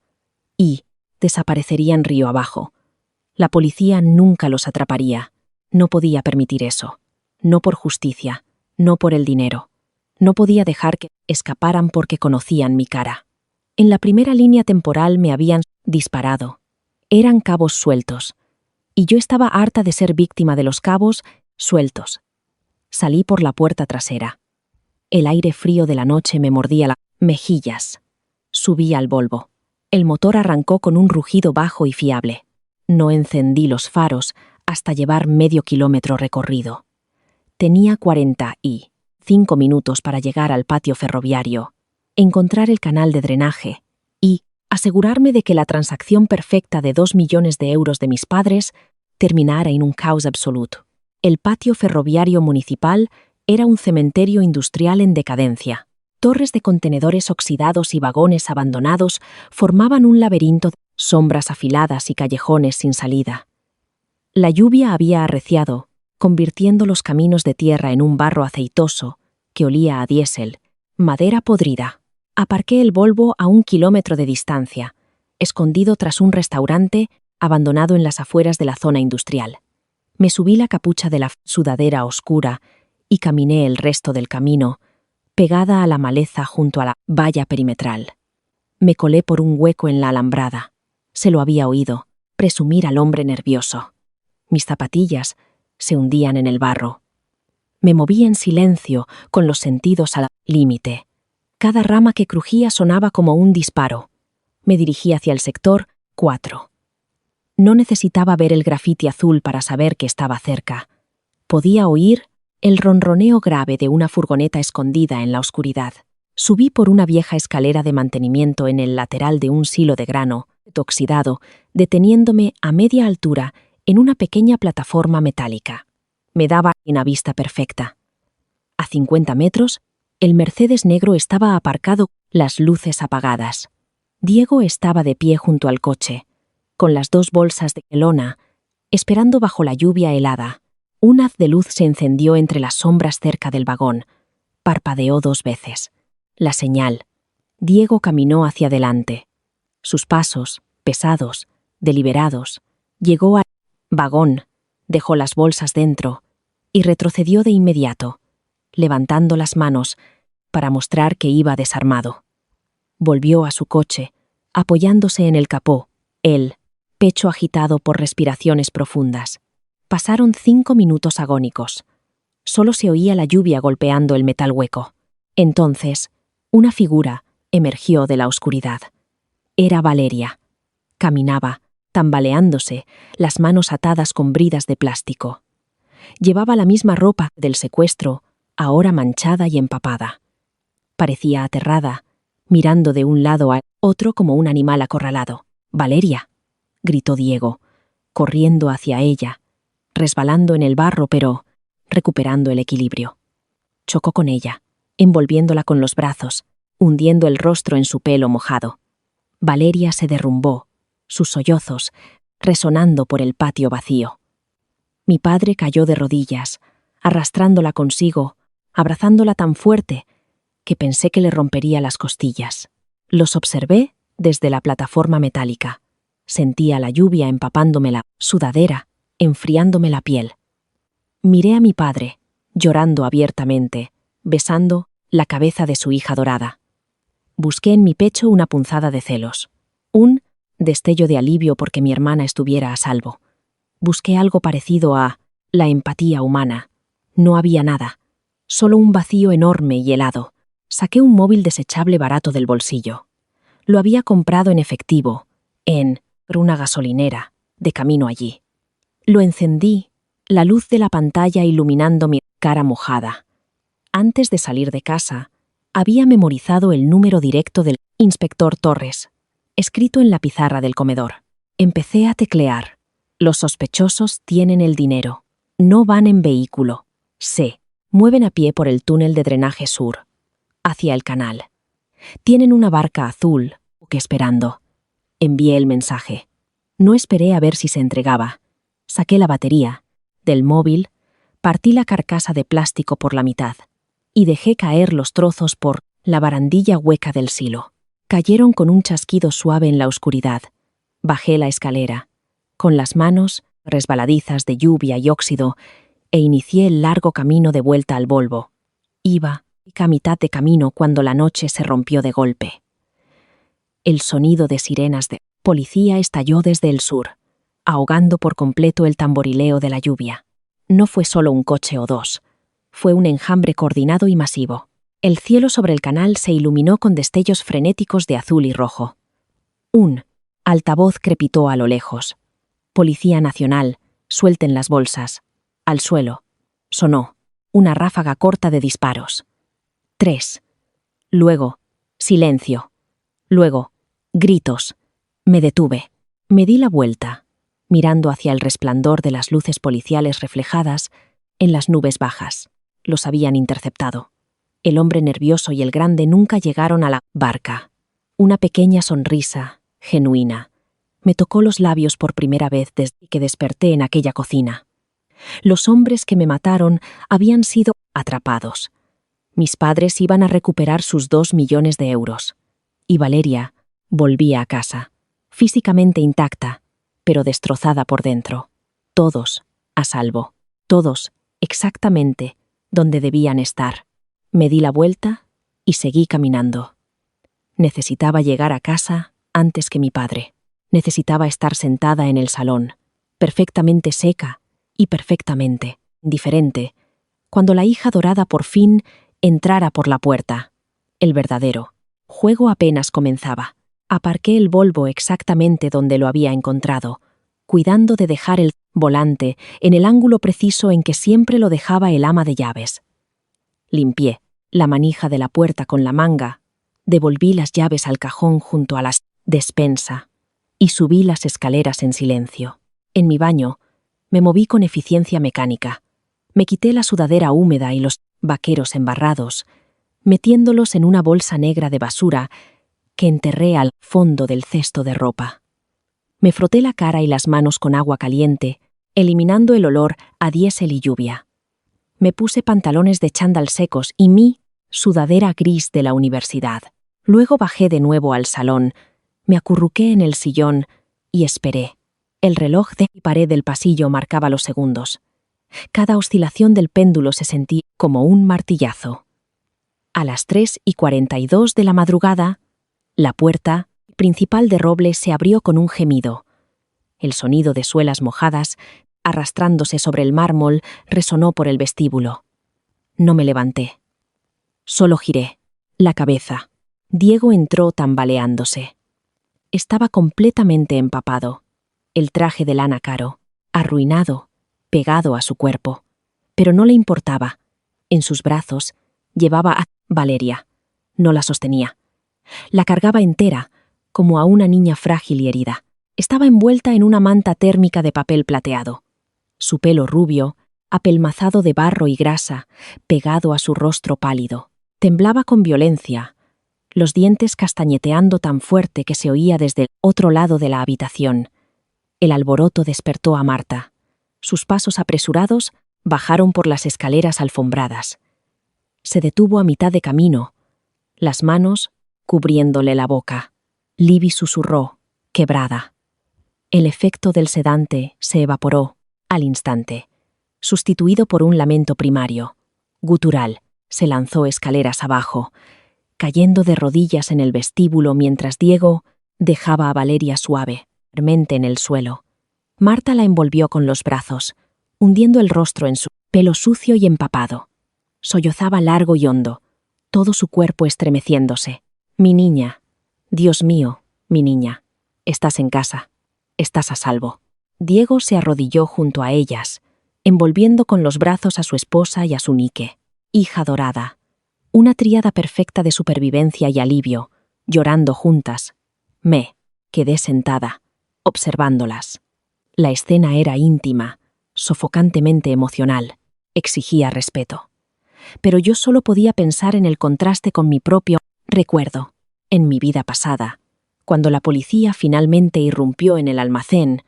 y desaparecerían río abajo. La policía nunca los atraparía. No podía permitir eso. No por justicia, no por el dinero. No podía dejar que escaparan porque conocían mi cara. En la primera línea temporal me habían disparado. Eran cabos sueltos. Y yo estaba harta de ser víctima de los cabos sueltos. Salí por la puerta trasera. El aire frío de la noche me mordía las mejillas. Subí al Volvo. El motor arrancó con un rugido bajo y fiable. No encendí los faros hasta llevar medio kilómetro recorrido. Tenía 45 minutos para llegar al patio ferroviario, encontrar el canal de drenaje y asegurarme de que la transacción perfecta de 2 millones de euros de mis padres terminara en un caos absoluto. El patio ferroviario municipal era un cementerio industrial en decadencia. Torres de contenedores oxidados y vagones abandonados formaban un laberinto de sombras afiladas y callejones sin salida. La lluvia había arreciado, convirtiendo los caminos de tierra en un barro aceitoso que olía a diésel, madera podrida. Aparqué el Volvo a 1 kilómetro de distancia, escondido tras un restaurante abandonado en las afueras de la zona industrial. Me subí la capucha de la sudadera oscura y caminé el resto del camino, pegada a la maleza junto a la valla perimetral. Me colé por un hueco en la alambrada. Se lo había oído, presumir al hombre nervioso. Mis zapatillas se hundían en el barro. Me moví en silencio, con los sentidos al límite. Cada rama que crujía sonaba como un disparo. Me dirigí hacia el sector 4. No necesitaba ver el grafiti azul para saber que estaba cerca. Podía oír el ronroneo grave de una furgoneta escondida en la oscuridad. Subí por una vieja escalera de mantenimiento en el lateral de un silo de grano oxidado, deteniéndome a media altura en una pequeña plataforma metálica. Me daba una vista perfecta. A 50 metros, el Mercedes negro estaba aparcado, las luces apagadas. Diego estaba de pie junto al coche, con las 2 bolsas de lona, esperando bajo la lluvia helada. Un haz de luz se encendió entre las sombras cerca del vagón. Parpadeó 2 veces. La señal. Diego caminó hacia adelante. Sus pasos, pesados, deliberados, llegó al vagón, dejó las bolsas dentro y retrocedió de inmediato, levantando las manos para mostrar que iba desarmado. Volvió a su coche, apoyándose en el capó, el pecho agitado por respiraciones profundas. Pasaron 5 minutos agónicos. Solo se oía la lluvia golpeando el metal hueco. Entonces, una figura emergió de la oscuridad. Era Valeria. Caminaba, tambaleándose, las manos atadas con bridas de plástico. Llevaba la misma ropa del secuestro, ahora manchada y empapada. Parecía aterrada, mirando de un lado a otro como un animal acorralado. «¡Valeria!», gritó Diego, corriendo hacia ella, resbalando en el barro pero recuperando el equilibrio. Chocó con ella, envolviéndola con los brazos, hundiendo el rostro en su pelo mojado. Valeria se derrumbó, sus sollozos resonando por el patio vacío. Mi padre cayó de rodillas, arrastrándola consigo, abrazándola tan fuerte que pensé que le rompería las costillas. Los observé desde la plataforma metálica. Sentía la lluvia empapándome la sudadera, enfriándome la piel. Miré a mi padre, llorando abiertamente, besando la cabeza de su hija dorada. Busqué en mi pecho una punzada de celos, un destello de alivio porque mi hermana estuviera a salvo. Busqué algo parecido a la empatía humana. No había nada, solo un vacío enorme y helado. Saqué un móvil desechable barato del bolsillo. Lo había comprado en efectivo, en una gasolinera, de camino allí. Lo encendí, la luz de la pantalla iluminando mi cara mojada. Antes de salir de casa, había memorizado el número directo del inspector Torres, escrito en la pizarra del comedor. Empecé a teclear. Los sospechosos tienen el dinero. No van en vehículo. Se mueven a pie por el túnel de drenaje sur, hacia el canal. Tienen una barca azul, que esperando. Envié el mensaje. No esperé a ver si se entregaba. Saqué la batería del móvil, partí la carcasa de plástico por la mitad y dejé caer los trozos por la barandilla hueca del silo. Cayeron con un chasquido suave en la oscuridad. Bajé la escalera, con las manos resbaladizas de lluvia y óxido, e inicié el largo camino de vuelta al Volvo. Iba a mitad de camino cuando la noche se rompió de golpe. El sonido de sirenas de policía estalló desde el sur, ahogando por completo el tamborileo de la lluvia. No fue solo un coche o 2, fue un enjambre coordinado y masivo. El cielo sobre el canal se iluminó con destellos frenéticos de azul y rojo. Un altavoz crepitó a lo lejos. «Policía Nacional, suelten las bolsas». Al suelo. Sonó. una ráfaga corta de disparos. 3. Luego, silencio. Luego, gritos. Me detuve. Me di la vuelta, mirando hacia el resplandor de las luces policiales reflejadas en las nubes bajas. Los habían interceptado. El hombre nervioso y el grande nunca llegaron a la barca. Una pequeña sonrisa, genuina, me tocó los labios por primera vez desde que desperté en aquella cocina. Los hombres que me mataron habían sido atrapados. Mis padres iban a recuperar sus 2 millones de euros. Y Valeria volvía a casa, físicamente intacta, pero destrozada por dentro. Todos a salvo. Todos exactamente donde debían estar. Me di la vuelta y seguí caminando. Necesitaba llegar a casa antes que mi padre. Necesitaba estar sentada en el salón, perfectamente seca y perfectamente indiferente, cuando la hija dorada por fin entrara por la puerta. El verdadero juego apenas comenzaba. Aparqué el Volvo exactamente donde lo había encontrado, cuidando de dejar el volante en el ángulo preciso en que siempre lo dejaba el ama de llaves. Limpié la manija de la puerta con la manga, devolví las llaves al cajón junto a la despensa y subí las escaleras en silencio. En mi baño, me moví con eficiencia mecánica. Me quité la sudadera húmeda y los vaqueros embarrados, metiéndolos en una bolsa negra de basura que enterré al fondo del cesto de ropa. Me froté la cara y las manos con agua caliente, eliminando el olor a diésel y lluvia. Me puse pantalones de chándal secos y mi sudadera gris de la universidad. Luego bajé de nuevo al salón, me acurruqué en el sillón y esperé. El reloj de mi pared del pasillo marcaba los segundos. Cada oscilación del péndulo se sentía como un martillazo. A las 3:42 de la madrugada, la puerta principal de roble se abrió con un gemido. El sonido de suelas mojadas, arrastrándose sobre el mármol, resonó por el vestíbulo. No me levanté. Solo giré la cabeza. Diego entró tambaleándose. Estaba completamente empapado. El traje de lana caro, arruinado, pegado a su cuerpo. Pero no le importaba. En sus brazos llevaba a Valeria. No la sostenía. La cargaba entera, como a una niña frágil y herida. Estaba envuelta en una manta térmica de papel plateado. Su pelo rubio, apelmazado de barro y grasa, pegado a su rostro pálido. Temblaba con violencia, los dientes castañeteando tan fuerte que se oía desde el otro lado de la habitación. El alboroto despertó a Marta. Sus pasos apresurados bajaron por las escaleras alfombradas. Se detuvo a mitad de camino, las manos cubriéndole la boca. Libby susurró, quebrada. El efecto del sedante se evaporó al instante, sustituido por un lamento primario. Gutural, se lanzó escaleras abajo, cayendo de rodillas en el vestíbulo mientras Diego dejaba a Valeria suavemente en el suelo. Marta la envolvió con los brazos, hundiendo el rostro en su pelo sucio y empapado. Sollozaba largo y hondo, todo su cuerpo estremeciéndose. Mi niña, Dios mío, mi niña, estás en casa, estás a salvo. Diego se arrodilló junto a ellas, envolviendo con los brazos a su esposa y a su Nike, hija dorada, una tríada perfecta de supervivencia y alivio, llorando juntas. Me quedé sentada, observándolas. La escena era íntima, sofocantemente emocional, exigía respeto. Pero yo solo podía pensar en el contraste con mi propio recuerdo. En mi vida pasada, cuando la policía finalmente irrumpió en el almacén,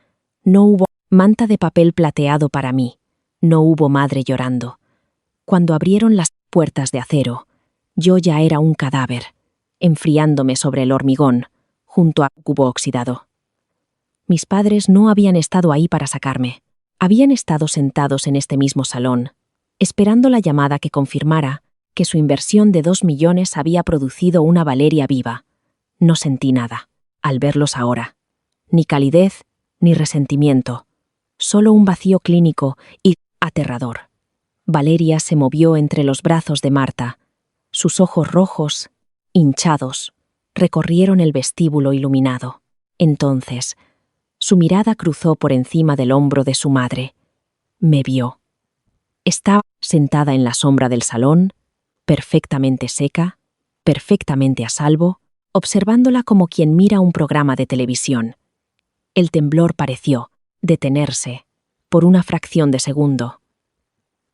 no hubo manta de papel plateado para mí, no hubo madre llorando. Cuando abrieron las puertas de acero, yo ya era un cadáver, enfriándome sobre el hormigón, junto a cubo oxidado. Mis padres no habían estado ahí para sacarme. Habían estado sentados en este mismo salón, esperando la llamada que confirmara que su inversión de 2 millones había producido una Valeria viva. No sentí nada, al verlos ahora. Ni calidez, ni resentimiento. Solo un vacío clínico y aterrador. Valeria se movió entre los brazos de Marta. Sus ojos rojos, hinchados, recorrieron el vestíbulo iluminado. Entonces, su mirada cruzó por encima del hombro de su madre. Me vio. Estaba sentada en la sombra del salón, perfectamente seca, perfectamente a salvo, observándola como quien mira un programa de televisión. El temblor pareció detenerse por una fracción de segundo.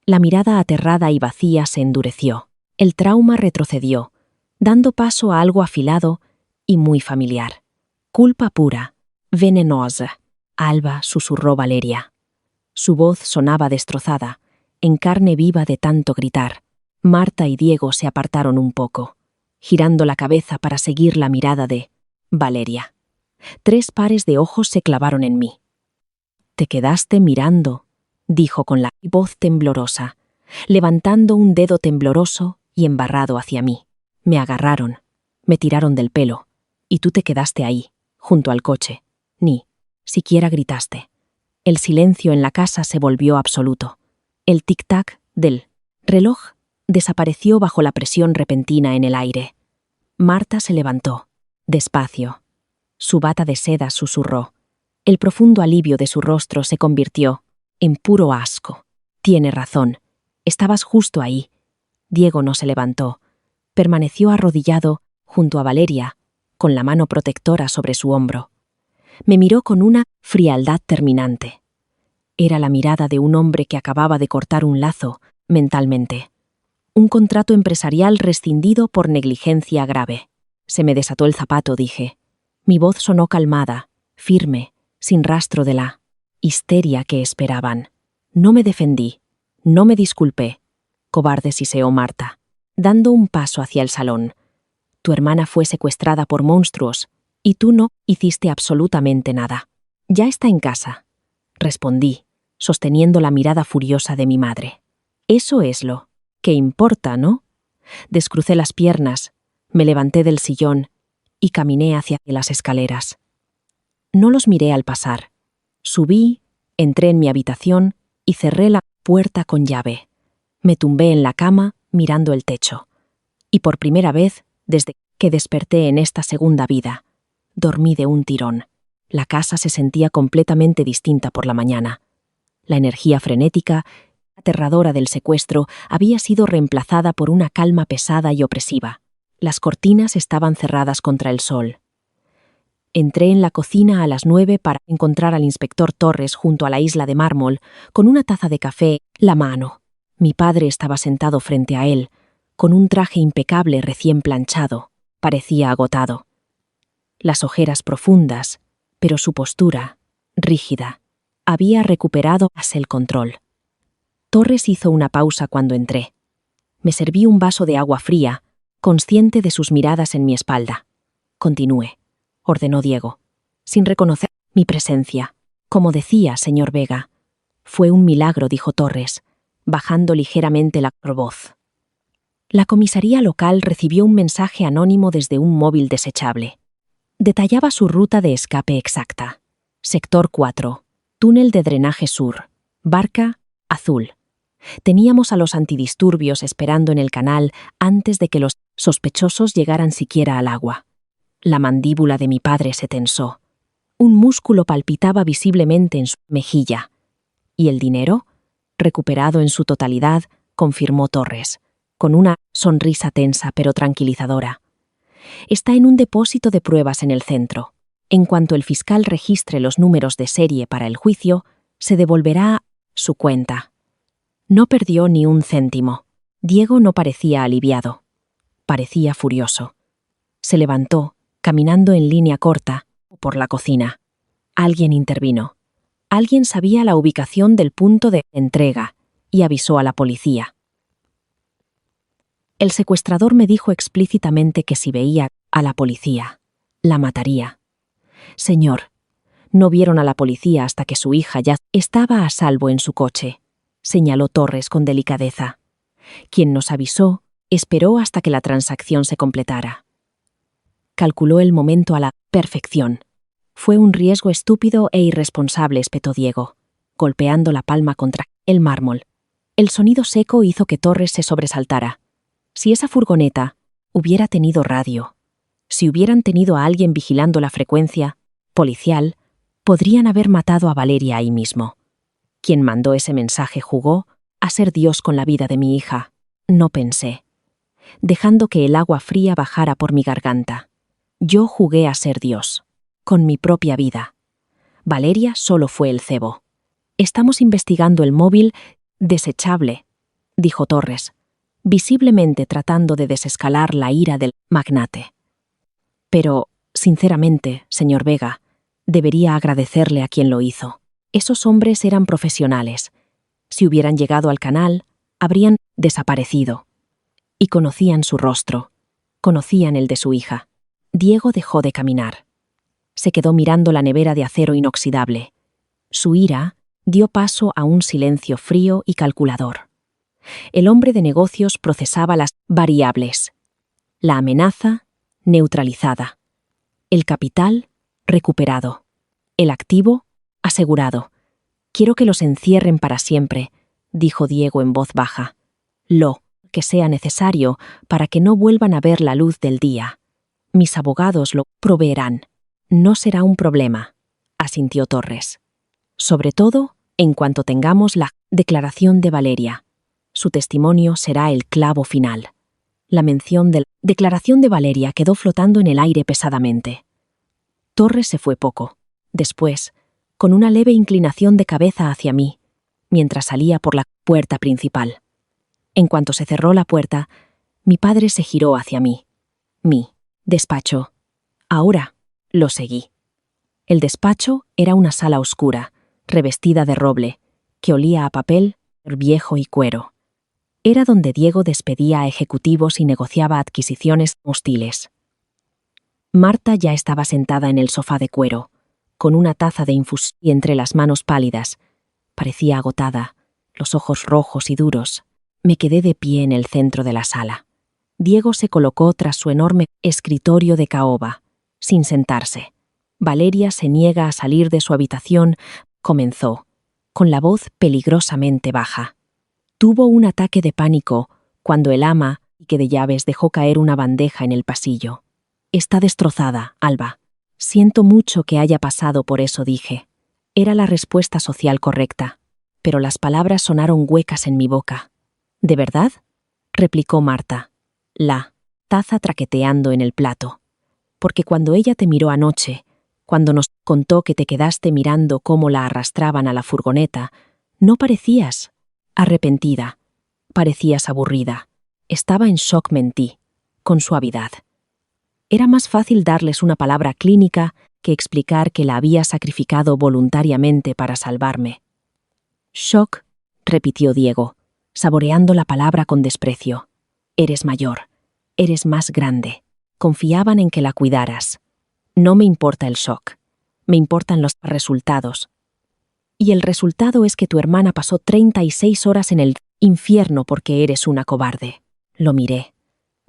La mirada aterrada y vacía se endureció. El trauma retrocedió, dando paso a algo afilado y muy familiar. Culpa pura, venenosa. Alba, susurró Valeria. Su voz sonaba destrozada, en carne viva de tanto gritar. Marta y Diego se apartaron un poco, girando la cabeza para seguir la mirada de Valeria. 3 pares de ojos se clavaron en mí. «Te quedaste mirando», dijo con la voz temblorosa, levantando un dedo tembloroso y embarrado hacia mí. Me agarraron, me tiraron del pelo, y tú te quedaste ahí, junto al coche. Ni siquiera gritaste. El silencio en la casa se volvió absoluto. El tic-tac del reloj desapareció bajo la presión repentina en el aire. Marta se levantó, despacio. Su bata de seda susurró. El profundo alivio de su rostro se convirtió en puro asco. Tiene razón. Estabas justo ahí. Diego no se levantó. Permaneció arrodillado junto a Valeria, con la mano protectora sobre su hombro. Me miró con una frialdad terminante. Era la mirada de un hombre que acababa de cortar un lazo, mentalmente. Un contrato empresarial rescindido por negligencia grave. Se me desató el zapato, dije. Mi voz sonó calmada, firme, sin rastro de la histeria que esperaban. No me defendí, no me disculpé. Cobarde siseó Marta, dando un paso hacia el salón. Tu hermana fue secuestrada por monstruos, y tú no hiciste absolutamente nada. Ya está en casa, respondí, sosteniendo la mirada furiosa de mi madre. Eso es lo que importa, ¿no? Descrucé las piernas, me levanté del sillón y caminé hacia las escaleras. No los miré al pasar. Subí, entré en mi habitación y cerré la puerta con llave. Me tumbé en la cama mirando el techo. Y por primera vez, desde que desperté en esta segunda vida, dormí de un tirón. La casa se sentía completamente distinta por la mañana. La energía frenética, aterradora del secuestro, había sido reemplazada por una calma pesada y opresiva. Las cortinas estaban cerradas contra el sol. Entré en la cocina a las 9 para encontrar al inspector Torres junto a la isla de mármol, con una taza de café en la mano. Mi padre estaba sentado frente a él, con un traje impecable recién planchado. Parecía agotado. Las ojeras profundas, pero su postura, rígida, había recuperado el control. Torres hizo una pausa cuando entré. Me serví un vaso de agua fría, consciente de sus miradas en mi espalda. Continúe, ordenó Diego, sin reconocer mi presencia. Como decía, señor Vega. Fue un milagro, dijo Torres, bajando ligeramente la voz. La comisaría local recibió un mensaje anónimo desde un móvil desechable. Detallaba su ruta de escape exacta. Sector 4, túnel de drenaje sur, barca azul. Teníamos a los antidisturbios esperando en el canal antes de que los sospechosos llegaran siquiera al agua. La mandíbula de mi padre se tensó. Un músculo palpitaba visiblemente en su mejilla. ¿Y el dinero? Recuperado en su totalidad, confirmó Torres, con una sonrisa tensa pero tranquilizadora. Está en un depósito de pruebas en el centro. En cuanto el fiscal registre los números de serie para el juicio, se devolverá a su cuenta. No perdió ni un céntimo. Diego no parecía aliviado. Parecía furioso. Se levantó, caminando en línea corta, por la cocina. Alguien intervino. Alguien sabía la ubicación del punto de entrega y avisó a la policía. El secuestrador me dijo explícitamente que si veía a la policía, la mataría. Señor, no vieron a la policía hasta que su hija ya estaba a salvo en su coche, señaló Torres con delicadeza. Quien nos avisó esperó hasta que la transacción se completara. Calculó el momento a la perfección. Fue un riesgo estúpido e irresponsable, espetó Diego, golpeando la palma contra el mármol. El sonido seco hizo que Torres se sobresaltara. Si esa furgoneta hubiera tenido radio, si hubieran tenido a alguien vigilando la frecuencia policial, podrían haber matado a Valeria ahí mismo. Quien mandó ese mensaje jugó a ser Dios con la vida de mi hija, no pensé, dejando que el agua fría bajara por mi garganta. Yo jugué a ser Dios, con mi propia vida. Valeria solo fue el cebo. Estamos investigando el móvil desechable, dijo Torres, visiblemente tratando de desescalar la ira del magnate. Pero, sinceramente, señor Vega, debería agradecerle a quien lo hizo. Esos hombres eran profesionales. Si hubieran llegado al canal, habrían desaparecido. Y conocían su rostro, conocían el de su hija. Diego dejó de caminar. Se quedó mirando la nevera de acero inoxidable. Su ira dio paso a un silencio frío y calculador. El hombre de negocios procesaba las variables. La amenaza, neutralizada. El capital, recuperado. El activo, asegurado. Quiero que los encierren para siempre, dijo Diego en voz baja. Lo que sea necesario para que no vuelvan a ver la luz del día. Mis abogados lo proveerán. No será un problema, asintió Torres. Sobre todo, en cuanto tengamos la declaración de Valeria. Su testimonio será el clavo final. La mención de la declaración de Valeria quedó flotando en el aire pesadamente. Torres se fue poco. Después, con una leve inclinación de cabeza hacia mí, mientras salía por la puerta principal. En cuanto se cerró la puerta, mi padre se giró hacia mí. Mi despacho. Ahora lo seguí. El despacho era una sala oscura, revestida de roble, que olía a papel viejo y cuero. Era donde Diego despedía a ejecutivos y negociaba adquisiciones hostiles. Marta ya estaba sentada en el sofá de cuero, con una taza de infusión entre las manos pálidas. Parecía agotada, los ojos rojos y duros. Me quedé de pie en el centro de la sala. Diego se colocó tras su enorme escritorio de caoba, sin sentarse. Valeria se niega a salir de su habitación, comenzó, con la voz peligrosamente baja. Tuvo un ataque de pánico cuando el ama de llaves dejó caer una bandeja en el pasillo. Está destrozada, Alba. Siento mucho que haya pasado por eso, dije. Era la respuesta social correcta, pero las palabras sonaron huecas en mi boca. ¿De verdad?, replicó Marta, la taza traqueteando en el plato. Porque cuando ella te miró anoche, cuando nos contó que te quedaste mirando cómo la arrastraban a la furgoneta, no parecías arrepentida, parecías aburrida. Estaba en shock, mentí, con suavidad. Era más fácil darles una palabra clínica que explicar que la había sacrificado voluntariamente para salvarme. Shock, repitió Diego, saboreando la palabra con desprecio. Eres mayor, eres más grande. Confiaban en que la cuidaras. No me importa el shock, me importan los resultados. Y el resultado es que tu hermana pasó 36 horas en el infierno porque eres una cobarde. Lo miré.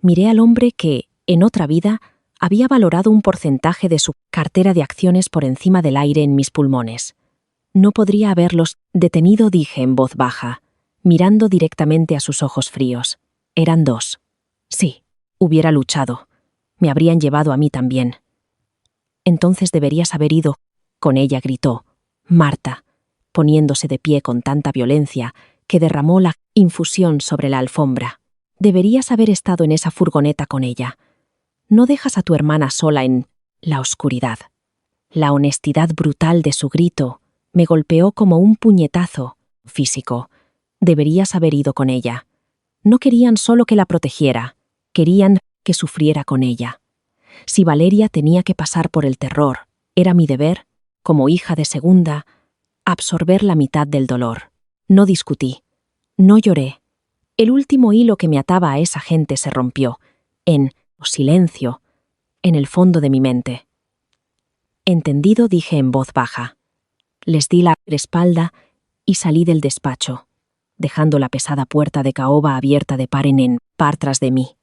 Miré al hombre que, en otra vida, había valorado un porcentaje de su cartera de acciones por encima del aire en mis pulmones. No podría haberlos detenido, dije en voz baja, mirando directamente a sus ojos fríos. Eran dos. Sí, hubiera luchado. Me habrían llevado a mí también. Entonces deberías haber ido, con ella gritó, Marta, poniéndose de pie con tanta violencia que derramó la infusión sobre la alfombra. Deberías haber estado en esa furgoneta con ella. No dejas a tu hermana sola en la oscuridad. La honestidad brutal de su grito me golpeó como un puñetazo físico. Deberías haber ido con ella. No querían solo que la protegiera, querían que sufriera con ella. Si Valeria tenía que pasar por el terror, era mi deber, como hija de segunda, absorber la mitad del dolor. No discutí. No lloré. El último hilo que me ataba a esa gente se rompió, en silencio, en el fondo de mi mente. Entendido, dije en voz baja. Les di la espalda y salí del despacho, dejando la pesada puerta de caoba abierta de par en par tras de mí.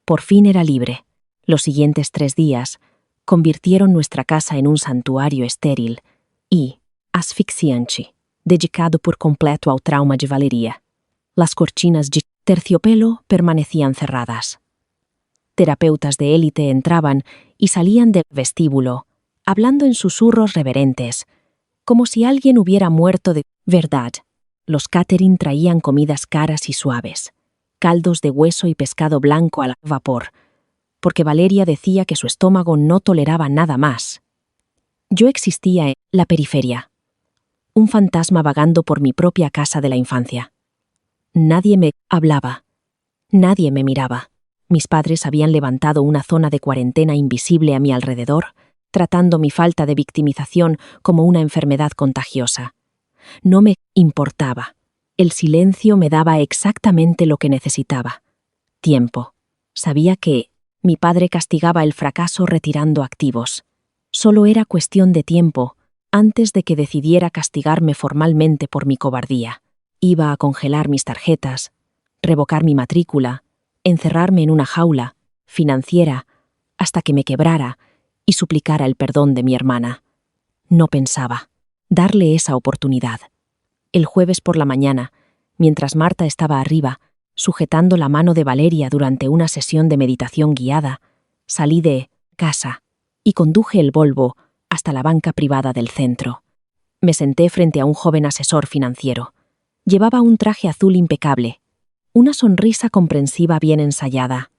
Por fin era libre. Los siguientes 3 días convirtieron nuestra casa en un santuario estéril y asfixiante, dedicado por completo ao trauma de Valeria. Las cortinas de terciopelo permanecían cerradas. Terapeutas de élite entraban y salían del vestíbulo, hablando en susurros reverentes, como si alguien hubiera muerto de verdad. Los catering traían comidas caras y suaves, caldos de hueso y pescado blanco al vapor, porque Valeria decía que su estómago no toleraba nada más. Yo existía en la periferia, un fantasma vagando por mi propia casa de la infancia. Nadie me hablaba, nadie me miraba. Mis padres habían levantado una zona de cuarentena invisible a mi alrededor, tratando mi falta de victimización como una enfermedad contagiosa. No me importaba. El silencio me daba exactamente lo que necesitaba. Tiempo. Sabía que mi padre castigaba el fracaso retirando activos. Solo era cuestión de tiempo antes de que decidiera castigarme formalmente por mi cobardía. Iba a congelar mis tarjetas, revocar mi matrícula, encerrarme en una jaula financiera hasta que me quebrara y suplicara el perdón de mi hermana. No pensaba darle esa oportunidad. El jueves por la mañana, mientras Marta estaba arriba, sujetando la mano de Valeria durante una sesión de meditación guiada, salí de casa y conduje el Volvo hasta la banca privada del centro. Me senté frente a un joven asesor financiero. Llevaba un traje azul impecable, una sonrisa comprensiva bien ensayada.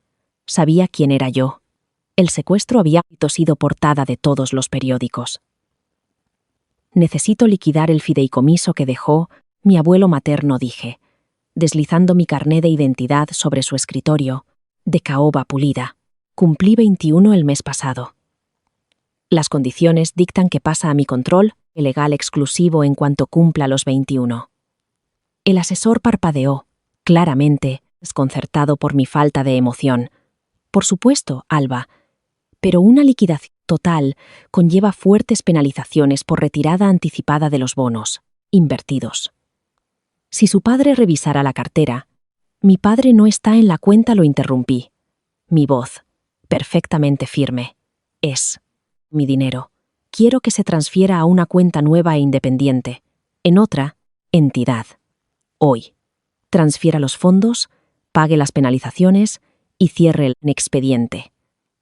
Sabía quién era yo. El secuestro había sido portada de todos los periódicos. Necesito liquidar el fideicomiso que dejó mi abuelo materno, dije, deslizando mi carné de identidad sobre su escritorio, de caoba pulida. Cumplí 21 el mes pasado. Las condiciones dictan que pasa a mi control el legal exclusivo en cuanto cumpla los 21. El asesor parpadeó, claramente, desconcertado por mi falta de emoción. Por supuesto, Alba, pero una liquidación total conlleva fuertes penalizaciones por retirada anticipada de los bonos, invertidos. Si su padre revisara la cartera, mi padre no está en la cuenta, lo interrumpí. Mi voz, perfectamente firme, es mi dinero. Quiero que se transfiera a una cuenta nueva e independiente, en otra entidad. Hoy. Transfiera los fondos, pague las penalizaciones y cierre el expediente.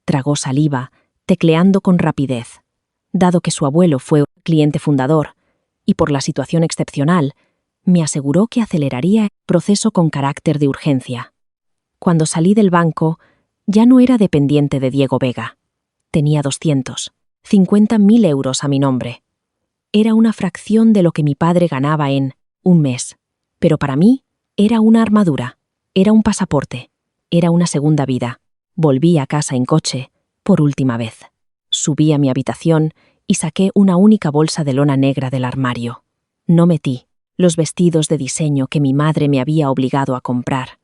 Tragó saliva, tecleando con rapidez. Dado que su abuelo fue cliente fundador y por la situación excepcional, me aseguró que aceleraría el proceso con carácter de urgencia. Cuando salí del banco, ya no era dependiente de Diego Vega. Tenía 250.000 euros a mi nombre. Era una fracción de lo que mi padre ganaba en un mes, pero para mí era una armadura, era un pasaporte, era una segunda vida. Volví a casa en coche, por última vez. Subí a mi habitación y saqué una única bolsa de lona negra del armario. No metí los vestidos de diseño que mi madre me había obligado a comprar.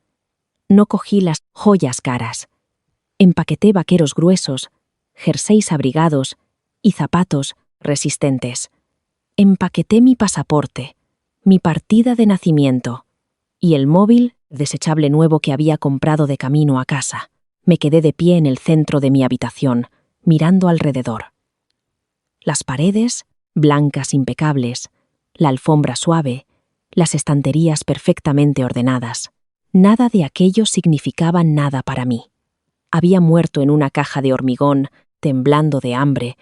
No cogí las joyas caras. Empaqueté vaqueros gruesos, jerseys abrigados y zapatos resistentes. Empaqueté mi pasaporte, mi partida de nacimiento y el móvil desechable nuevo que había comprado de camino a casa. Me quedé de pie en el centro de mi habitación, mirando alrededor. Las paredes, blancas impecables, la alfombra suave, las estanterías perfectamente ordenadas. Nada de aquello significaba nada para mí. Había muerto en una caja de hormigón, temblando de hambre,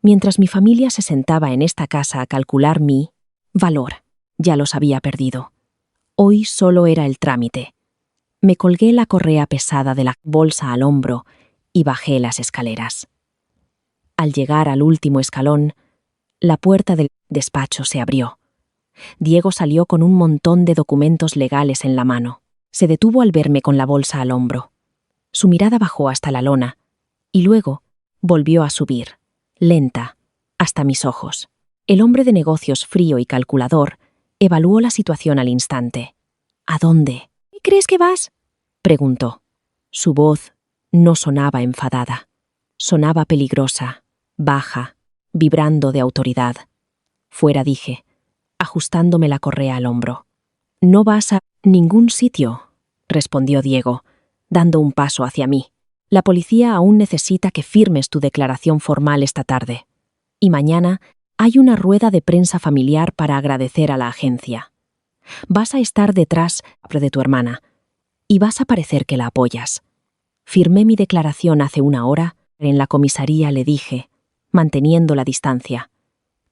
mientras mi familia se sentaba en esta casa a calcular mi valor. Ya los había perdido. Hoy solo era el trámite. Me colgué la correa pesada de la bolsa al hombro y bajé las escaleras. Al llegar al último escalón, la puerta del despacho se abrió. Diego salió con un montón de documentos legales en la mano. Se detuvo al verme con la bolsa al hombro. Su mirada bajó hasta la lona y luego volvió a subir, lenta, hasta mis ojos. El hombre de negocios frío y calculador evaluó la situación al instante. ¿A dónde? ¿Crees que vas?, preguntó. Su voz no sonaba enfadada. Sonaba peligrosa, baja, vibrando de autoridad. Fuera, dije, ajustándome la correa al hombro. No vas a ningún sitio, respondió Diego, dando un paso hacia mí. La policía aún necesita que firmes tu declaración formal esta tarde. Y mañana hay una rueda de prensa familiar para agradecer a la agencia. Vas a estar detrás de tu hermana y vas a parecer que la apoyas. Firmé mi declaración hace una hora. En la comisaría le dije, manteniendo la distancia.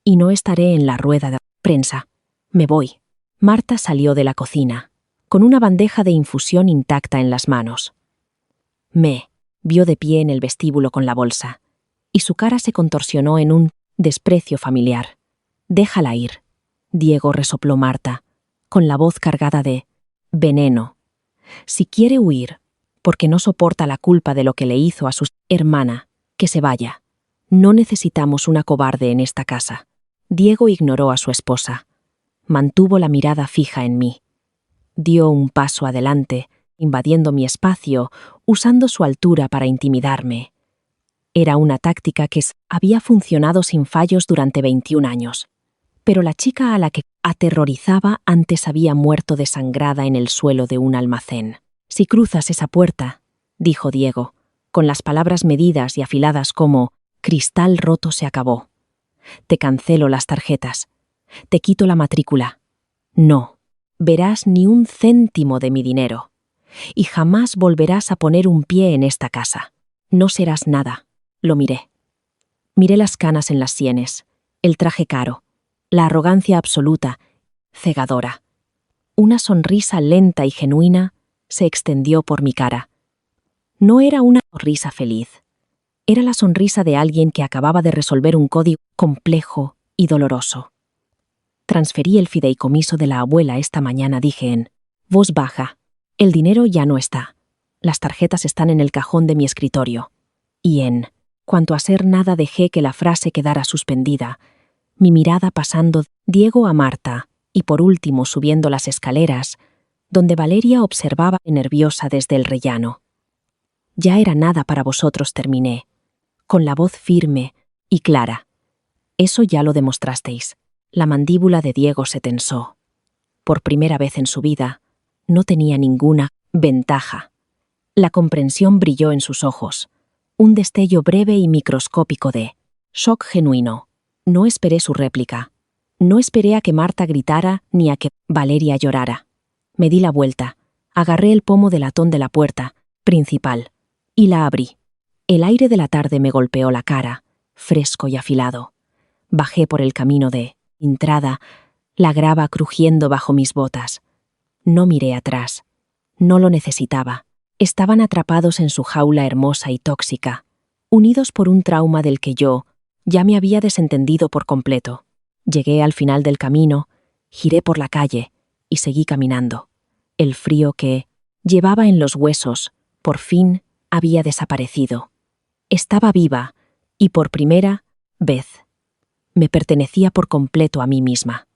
Y no estaré en la rueda de prensa. Me voy. Marta salió de la cocina, con una bandeja de infusión intacta en las manos. Me vio de pie en el vestíbulo con la bolsa, y su cara se contorsionó en un desprecio familiar. «Déjala ir», Diego resopló Marta, con la voz cargada de veneno. «Si quiere huir, porque no soporta la culpa de lo que le hizo a su hermana, que se vaya. No necesitamos una cobarde en esta casa». Diego ignoró a su esposa. Mantuvo la mirada fija en mí. Dio un paso adelante, invadiendo mi espacio, usando su altura para intimidarme. Era una táctica que había funcionado sin fallos durante 21 años. Pero la chica a la que aterrorizaba antes había muerto desangrada en el suelo de un almacén. «Si cruzas esa puerta», dijo Diego, con las palabras medidas y afiladas como «cristal roto se acabó. Te cancelo las tarjetas. Te quito la matrícula. No verás ni un céntimo de mi dinero. Y jamás volverás a poner un pie en esta casa. No serás nada». Lo miré. Miré las canas en las sienes, el traje caro, la arrogancia absoluta, cegadora. Una sonrisa lenta y genuina se extendió por mi cara. No era una sonrisa feliz. Era la sonrisa de alguien que acababa de resolver un código complejo y doloroso. «Transferí el fideicomiso de la abuela esta mañana», dije en voz baja. «El dinero ya no está. Las tarjetas están en el cajón de mi escritorio». Y en cuanto a ser nada dejé que la frase quedara suspendida, mi mirada pasando de Diego a Marta y por último subiendo las escaleras, donde Valeria observaba nerviosa desde el rellano. «Ya era nada para vosotros», terminé, con la voz firme y clara. «Eso ya lo demostrasteis». La mandíbula de Diego se tensó. Por primera vez en su vida, no tenía ninguna ventaja. La comprensión brilló en sus ojos. Un destello breve y microscópico de shock genuino. No esperé su réplica. No esperé a que Marta gritara ni a que Valeria llorara. Me di la vuelta, agarré el pomo de latón de la puerta principal y la abrí. El aire de la tarde me golpeó la cara, fresco y afilado. Bajé por el camino de entrada, la grava crujiendo bajo mis botas. No miré atrás. No lo necesitaba. Estaban atrapados en su jaula hermosa y tóxica, unidos por un trauma del que yo ya me había desentendido por completo. Llegué al final del camino, giré por la calle y seguí caminando. El frío que llevaba en los huesos, por fin, había desaparecido. Estaba viva y por primera vez me pertenecía por completo a mí misma.